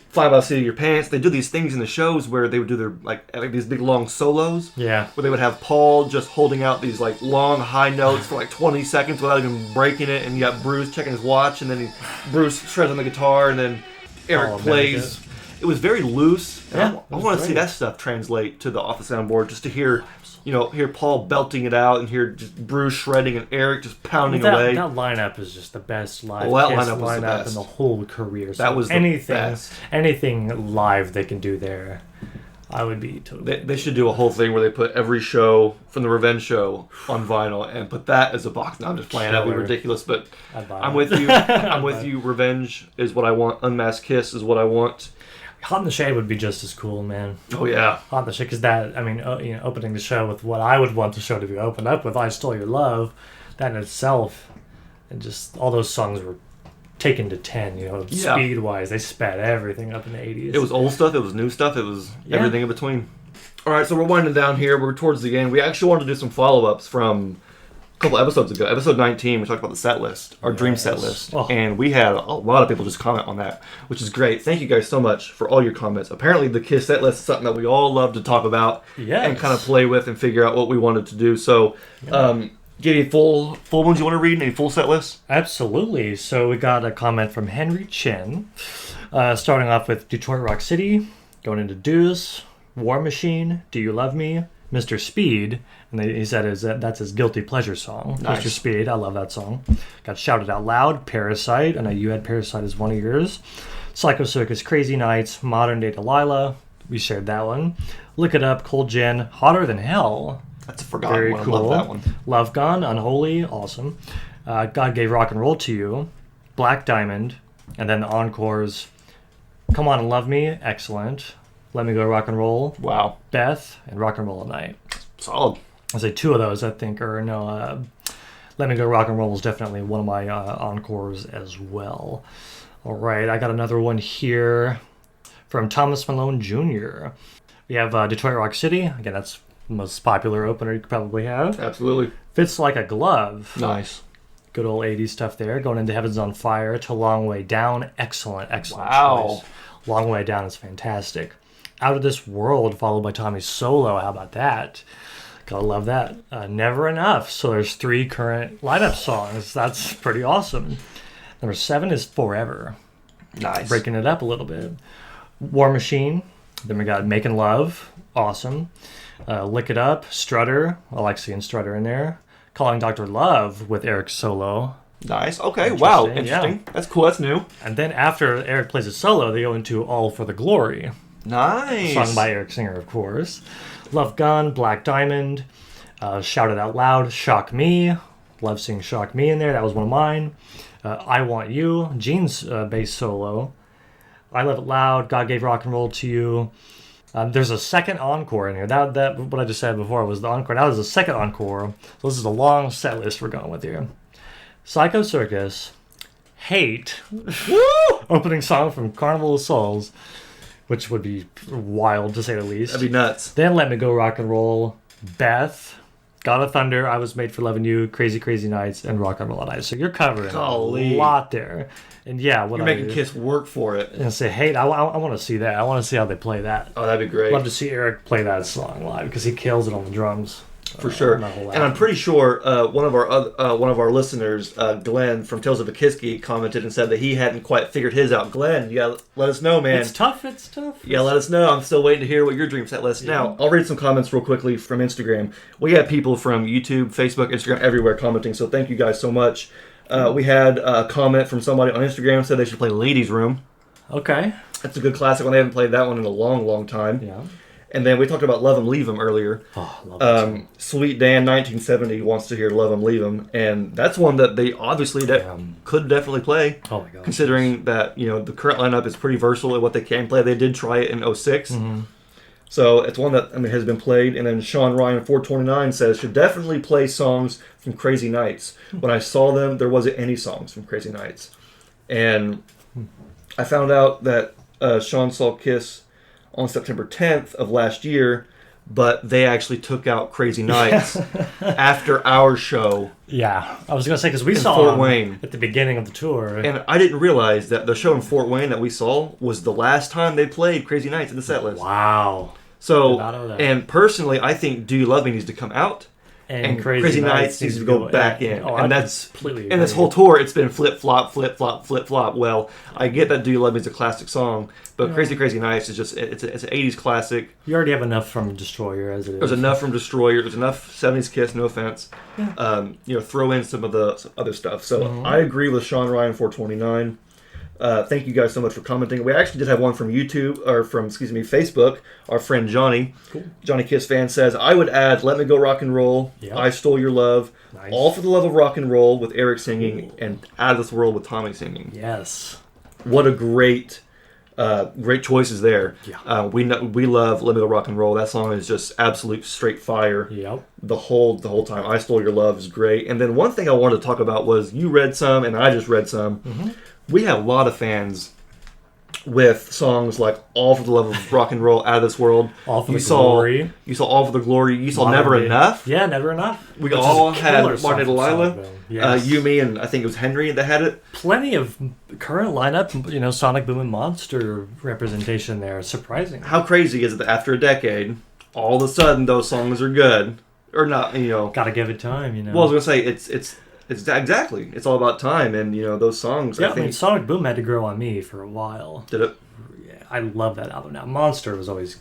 fly by the seat of your pants. They do these things in the shows where they would do their like these big long solos. Yeah. Where they would have Paul just holding out these like long high notes for like 20 seconds without even breaking it, and you got Bruce checking his watch, and then Bruce shreds on the guitar, and then Eric plays. it was very loose. Yeah, I want to see that stuff translate to the Off the Soundboard, just to hear, hear Paul belting it out and hear just Bruce shredding and Eric just pounding away. That lineup is just the best live Kiss lineup in the whole career. So that was anything live they can do there. I would be totally. They should do a whole thing where they put every show from the Revenge show on vinyl and put that as a box. No, I'm just playing. That'd be ridiculous, but I'm with you. I'm with you. Revenge is what I want. Unmasked Kiss is what I want. Hot in the Shade would be just as cool, man. Oh yeah, Hot in the Shade, because opening the show with what I would want the show to be opened up with, "I Stole Your Love," that in itself, and just all those songs were taken to 10, speed wise. They sped everything up in the 80s. It was old stuff, it was new stuff, it was everything in between. Alright, so we're winding down here. We're towards the end. We actually wanted to do some follow-ups from a couple episodes ago. Episode 19, we talked about the set list, our dream set list. Oh. And we had a lot of people just comment on that, which is great. Thank you guys so much for all your comments. Apparently the Kiss set list is something that we all love to talk about and kind of play with and figure out what we wanted to do. So, give you full ones you want to read? Any full set lists? Absolutely. So we got a comment from Henry Chin, starting off with Detroit Rock City, going into Deuce, War Machine, Do You Love Me, Mr. Speed, and he said that's his guilty pleasure song. Nice. Mr. Speed, I love that song. Got Shouted Out Loud, Parasite, I know you had Parasite as one of yours. Psycho Circus, Crazy Nights, Modern Day Delilah, we shared that one. Look It Up, Cold Gin, Hotter Than Hell. That's a forgotten Very one. Cool. I love that one. Love Gun, Unholy, awesome. God Gave Rock and Roll to You, Black Diamond, and then the encores, Come On and Love Me, excellent. Let Me Go Rock and Roll, wow. Beth, and Rock and Roll at Night. Solid. I'll say two of those, I think, Let Me Go Rock and Roll is definitely one of my encores as well. All right, I got another one here from Thomas Malone Jr. We have Detroit Rock City. Again, that's most popular opener you could probably have. Absolutely. Fits Like a Glove. Nice. Good old 80s stuff there. Going into Heaven's on Fire to Long Way Down. Excellent wow. choice. Long Way Down is fantastic. Out of This World, followed by Tommy's solo. How about that? Gotta love that. Never Enough. So there's 3 current lineup songs. That's pretty awesome. Number 7 is Forever. Nice. Breaking it up a little bit. War Machine. Then we got Making Love. Awesome. Lick It Up, Strutter. I like seeing Strutter in there. Calling Dr. Love with Eric's solo. Nice. Okay. Wow. Interesting. Yeah. That's cool. That's new. And then after Eric plays his solo, they go into All for the Glory. Nice. Sung by Eric Singer, of course. Love Gun, Black Diamond, Shout It Out Loud, Shock Me. Love seeing Shock Me in there. That was one of mine. I Want You, Gene's bass solo. I Love It Loud, God Gave Rock and Roll to You. There's a second encore in here. That what I just said before was the encore. Now there's a second encore. So this is a long set list we're going with here. Psycho Circus, Hate, opening song from Carnival of Souls, which would be wild to say the least. That'd be nuts. Then Let Me Go Rock and Roll, Beth, God of Thunder, I Was Made for Loving You, Crazy Crazy Nights, and Rock and Roll at Night. So you're covering a lot there. And yeah, you're making Kiss work for it. And say, hey, I want to see that. I want to see how they play that. Oh, that'd be great. Love to see Eric play that song live because he kills it on the drums. For sure. And I'm pretty sure one of our listeners, Glenn from Tales of a Kiss Geek, commented and said that he hadn't quite figured his out. Glenn, you gotta let us know, man. It's tough. Yeah, let us know. I'm still waiting to hear what your dream set list. Yeah. Now, I'll read some comments real quickly from Instagram. We had people from YouTube, Facebook, Instagram, everywhere commenting, so thank you guys so much. We had a comment from somebody on Instagram said they should play Ladies Room. Okay. That's a good classic one. They haven't played that one in a long, long time. Yeah. And then we talked about Love 'Em, Leave 'Em earlier. Oh, love that song. Sweet Dan 1970 wants to hear Love 'Em, Leave 'Em. And that's one that they obviously could definitely play. Oh my God. Considering that, the current lineup is pretty versatile at what they can play. They did try it in 06. Mm-hmm. So it's one that has been played. And then Sean Ryan 429 says, should definitely play songs from Crazy Nights. When I saw them, there wasn't any songs from Crazy Nights. And I found out that Sean saw Kiss on September 10th of last year, but they actually took out Crazy Nights after our show. Yeah, I was going to say, because we saw Fort Wayne at the beginning of the tour. And I didn't realize that the show in Fort Wayne that we saw was the last time they played Crazy Nights in the set list. Wow. So, and personally, I think Do You Love Me needs to come out. and Crazy Nights needs to go back in. Oh, and that's completely. And this whole tour, it's been flip flop, flip flop, flip flop. Well, I get that "Do You Love Me" is a classic song, but Crazy Nights is just it's an '80s classic. You already have enough from Destroyer as it is. There's enough from Destroyer. There's enough '70s Kiss. No offense. Yeah. Throw in some of the other stuff. So I agree with Sean Ryan 429. Thank you guys so much for commenting. We actually did have one from Facebook. Our friend Johnny, Johnny Kiss fan, says, I would add "Let Me Go Rock and Roll," I Stole Your Love, nice. All for the Love of Rock and Roll with Eric singing, and Out of This World with Tommy singing. Yes. What a great choices there. Yeah. We love "Let Me Go Rock and Roll." That song is just absolute straight fire. Yep. The whole time. "I Stole Your Love" is great. And then one thing I wanted to talk about was you read some and I just read some. Mm-hmm. We have a lot of fans with songs like "All for the Love of Rock and Roll," "Out of This World." All for the Glory. You saw "All for the Glory." You saw "Never Enough." Yeah, "Never Enough." We all had Martin and Delilah. Yes. You, me, and I think it was Henry that had it. Plenty of current lineup, Sonic Boom and Monster representation there. Surprising. How crazy is it that after a decade, all of a sudden those songs are good? Or not, Gotta give it time, Well, I was going to say, it's exactly. It's all about time, and those songs. Yeah, I mean, Sonic Boom had to grow on me for a while. Did it? Yeah, I love that album. Now, Monster was always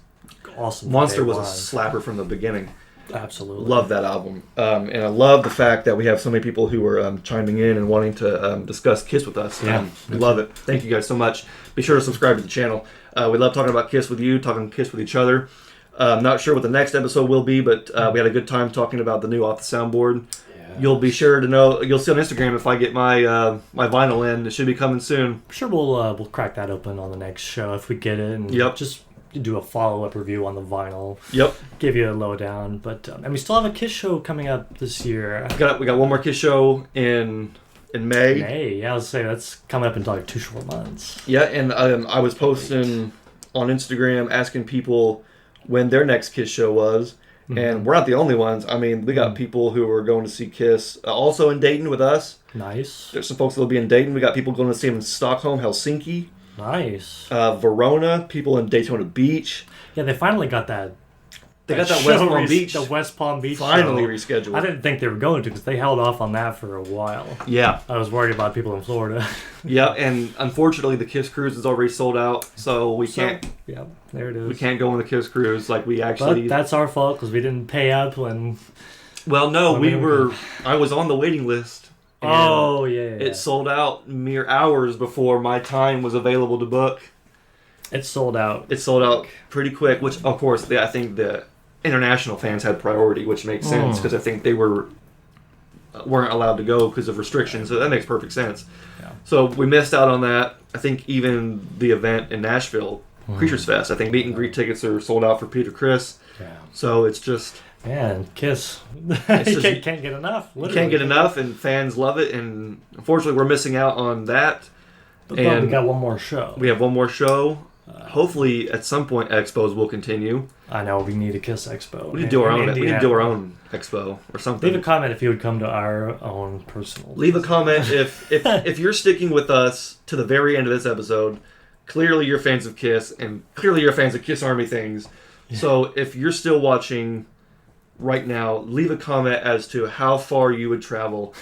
awesome. Monster was a slapper from the beginning. Absolutely, love that album, and I love the fact that we have so many people who are chiming in and wanting to discuss Kiss with us. Yeah, we love it. Thank you guys so much. Be sure to subscribe to the channel. We love talking about Kiss with you, talking Kiss with each other. I'm not sure what the next episode will be, but we had a good time talking about the new Off the Soundboard. You'll be sure to know. You'll see on Instagram if I get my my vinyl in. It should be coming soon. I'm sure we'll crack that open on the next show if we get it. And just do a follow-up review on the vinyl. Yep. Give you a lowdown. But and we still have a Kiss show coming up this year. We got one more Kiss show in May. Yeah, I was saying that's coming up in like 2 short months. Yeah, and I was posting on Instagram asking people when their next Kiss show was. Mm-hmm. And we're not the only ones. I mean, we got people who are going to see Kiss also in Dayton with us. Nice. There's some folks that will be in Dayton. We got people going to see them in Stockholm, Helsinki. Nice. Verona, people in Daytona Beach. Yeah, they finally got that. They got that West Palm Beach. The West Palm Beach finally show. Rescheduled. I didn't think they were going to because they held off on that for a while. Yeah. I was worried about people in Florida. Yeah, and unfortunately the Kiss Cruise is already sold out, so we can't. Yeah, there it is. We can't go on the Kiss Cruise like we actually. But that's our fault because we didn't pay up when. Well, no, we were. I was on the waiting list. Oh yeah. It sold out mere hours before my time was available to book. It sold out. It sold out pretty quick, which of course I think the international fans had priority, which makes sense because I think they weren't allowed to go because of restrictions. So that makes perfect sense. Yeah. So we missed out on that. I think even the event in Nashville, Creatures Fest, I think meet and greet tickets are sold out for Peter Criss. Yeah. So it's just man, Kiss. You can't get enough. Literally. You can't get enough, and fans love it. And unfortunately, we're missing out on that. But we got one more show. We have one more show. Hopefully, at some point, expos will continue. I know we need a Kiss expo. We need to do our own. We need to do our own expo or something. Leave a comment if you would come to our own personal. Leave a comment if you're sticking with us to the very end of this episode. Clearly, you're fans of Kiss, and clearly you're fans of Kiss Army things. Yeah. So if you're still watching right now, leave a comment as to how far you would travel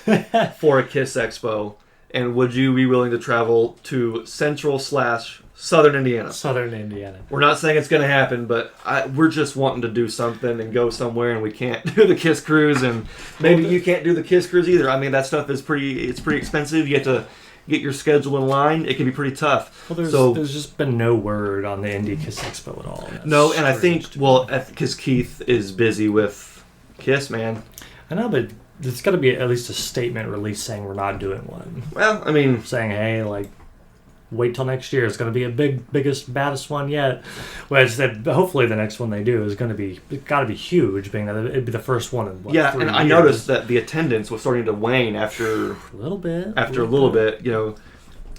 for a Kiss expo, and would you be willing to travel to Central/Southern Indiana? Southern Indiana. We're not saying it's going to happen, but we're just wanting to do something and go somewhere, and we can't do the Kiss Cruise, and maybe you can't do the Kiss Cruise either. I mean, that stuff is pretty expensive. You have to get your schedule in line. It can be pretty tough. Well, there's just been no word on the Indie Kiss Expo at all. That's no, and I think, because Keith is busy with Kiss, man. I know, but there's got to be at least a statement released saying we're not doing one. Well, I mean, saying, hey, wait till next year. It's going to be a biggest, baddest one yet. Well, I said, hopefully the next one they do is going to be, it's got to be huge, being that it'd be the first one in 3 and years. I noticed that the attendance was starting to wane after a little bit. After a little bit, it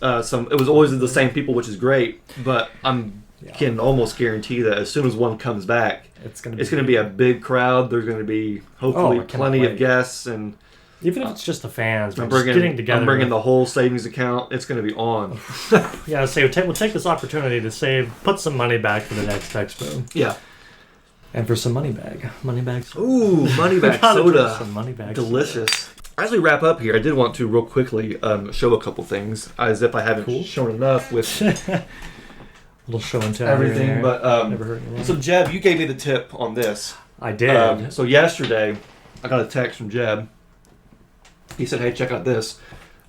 was always the same people, which is great. But can almost guarantee that as soon as one comes back, it's going to be a big crowd. There's going to be hopefully plenty of guests, and even if it's just the fans, getting together. I'm bringing the whole savings account. It's going to be on. Yeah, so we'll take this opportunity to put some money back for the next expo. Yeah. And for some money bag soda. Ooh, money bag soda. Some money bag Delicious. Soda. As we wrap up here, I did want to real quickly show a couple things, as if I haven't shown enough with a little show and tell everything. But never hurt anyone. So Jeb, you gave me the tip on this. I did. So yesterday, I got a text from Jeb. He said, "Hey, check out this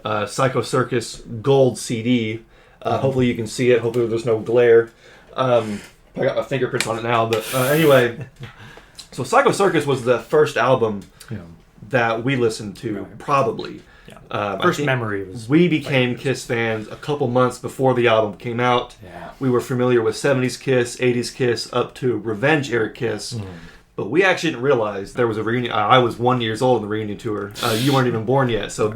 Psycho Circus Gold CD. Hopefully you can see it. Hopefully there's no glare. I got my fingerprints on it now, but anyway." So Psycho Circus was the first album that we listened to, probably. Yeah. First memory was... We became Kiss fans a couple months before the album came out. Yeah. We were familiar with 70s Kiss, 80s Kiss, up to Revenge era Kiss. But we actually didn't realize there was a reunion. I was 1 year old in the reunion tour. You weren't even born yet. So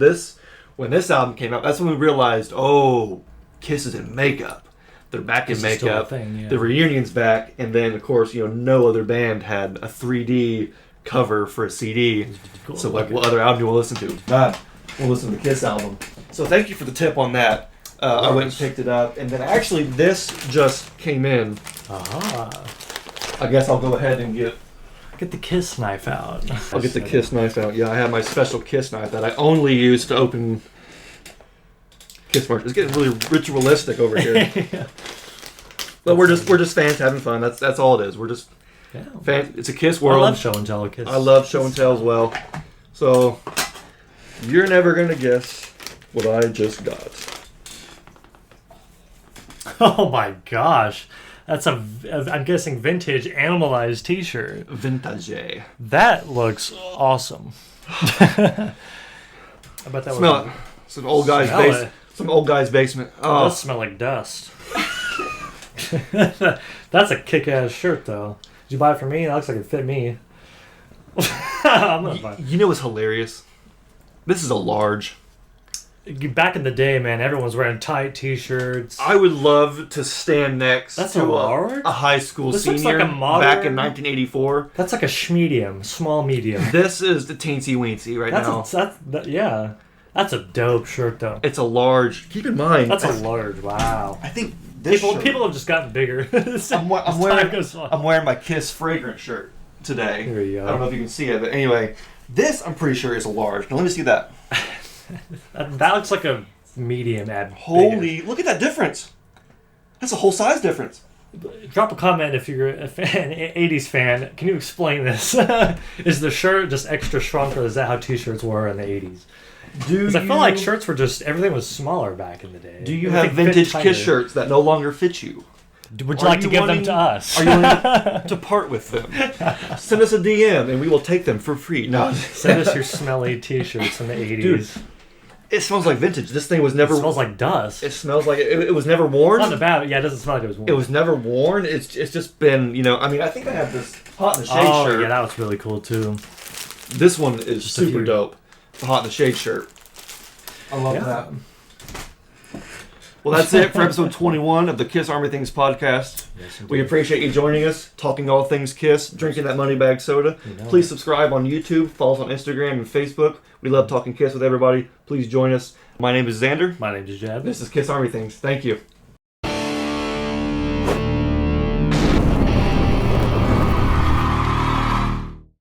when this album came out, that's when we realized, oh, Kiss is in makeup. They're back in makeup. The reunion's back. And then, of course, no other band had a 3D cover for a CD. Cool. So, what other album do you want to listen to? We'll listen to the Kiss album. So, thank you for the tip on that. I went and picked it up. And then, actually, this just came in. I guess I'll go ahead and get the Kiss knife out. I'll get the Kiss knife out. Yeah, I have my special Kiss knife that I only use to open Kiss merch. It's getting really ritualistic over here. But we're just fans having fun. That's all it is. We're just fans. It's a Kiss world. I love show and tell Kiss. I love show and tell as well. So you're never gonna guess what I just got. Oh my gosh. That's I'm guessing vintage Animalized t-shirt. Vintage. That looks awesome. I bet that smell it. Some old guy's basement. Some old guy's basement. Oh, it does smell like dust. That's a kick-ass shirt, though. Did you buy it for me? That looks like it fit me. I'm gonna buy it. You know what's hilarious? This is a large. Back in the day, man, everyone was wearing tight t-shirts. I would love to stand next to a high school senior like back in 1984. That's like a medium, small medium. This is the teensy weensy now. That's a dope shirt, though. It's a large. Keep in mind. That's a large. Wow. I think people have just gotten bigger. I'm wearing my Kiss fragrance shirt today. There you go. I don't know if you can see it, but anyway, this I'm pretty sure is a large. Now let me see that. That looks like a medium. Holy! Look at that difference. That's a whole size difference. Drop a comment if you're an 80s fan. Can you explain this? Is the shirt just extra shrunk, or is that how t-shirts were in the 80s? Because I feel like shirts were everything was smaller back in the day. Do you have vintage Kiss shirts that no longer fit you? Would you like to give them to us? Are you willing to part with them? Send us a DM and we will take them for free. No. Send us your smelly t-shirts in the 80s. Dude, it smells like vintage. This thing was never... It smells like dust. It smells like... It was never worn. It's not bad. Yeah, it doesn't smell like it was worn. It was never worn. It's just been, I think I have this Hot in the Shade shirt. Oh, yeah, that was really cool, too. This one is just super dope. The Hot in the Shade shirt. I love that. Well, that's it for episode 21 of the Kiss Army Things podcast. Yes, we appreciate you joining us, talking all things Kiss, drinking that money bag soda. Please subscribe on YouTube, follow us on Instagram and Facebook. We love talking Kiss with everybody. Please join us. My name is Xander. My name is Jeb. This is Kiss Army Things. Thank you.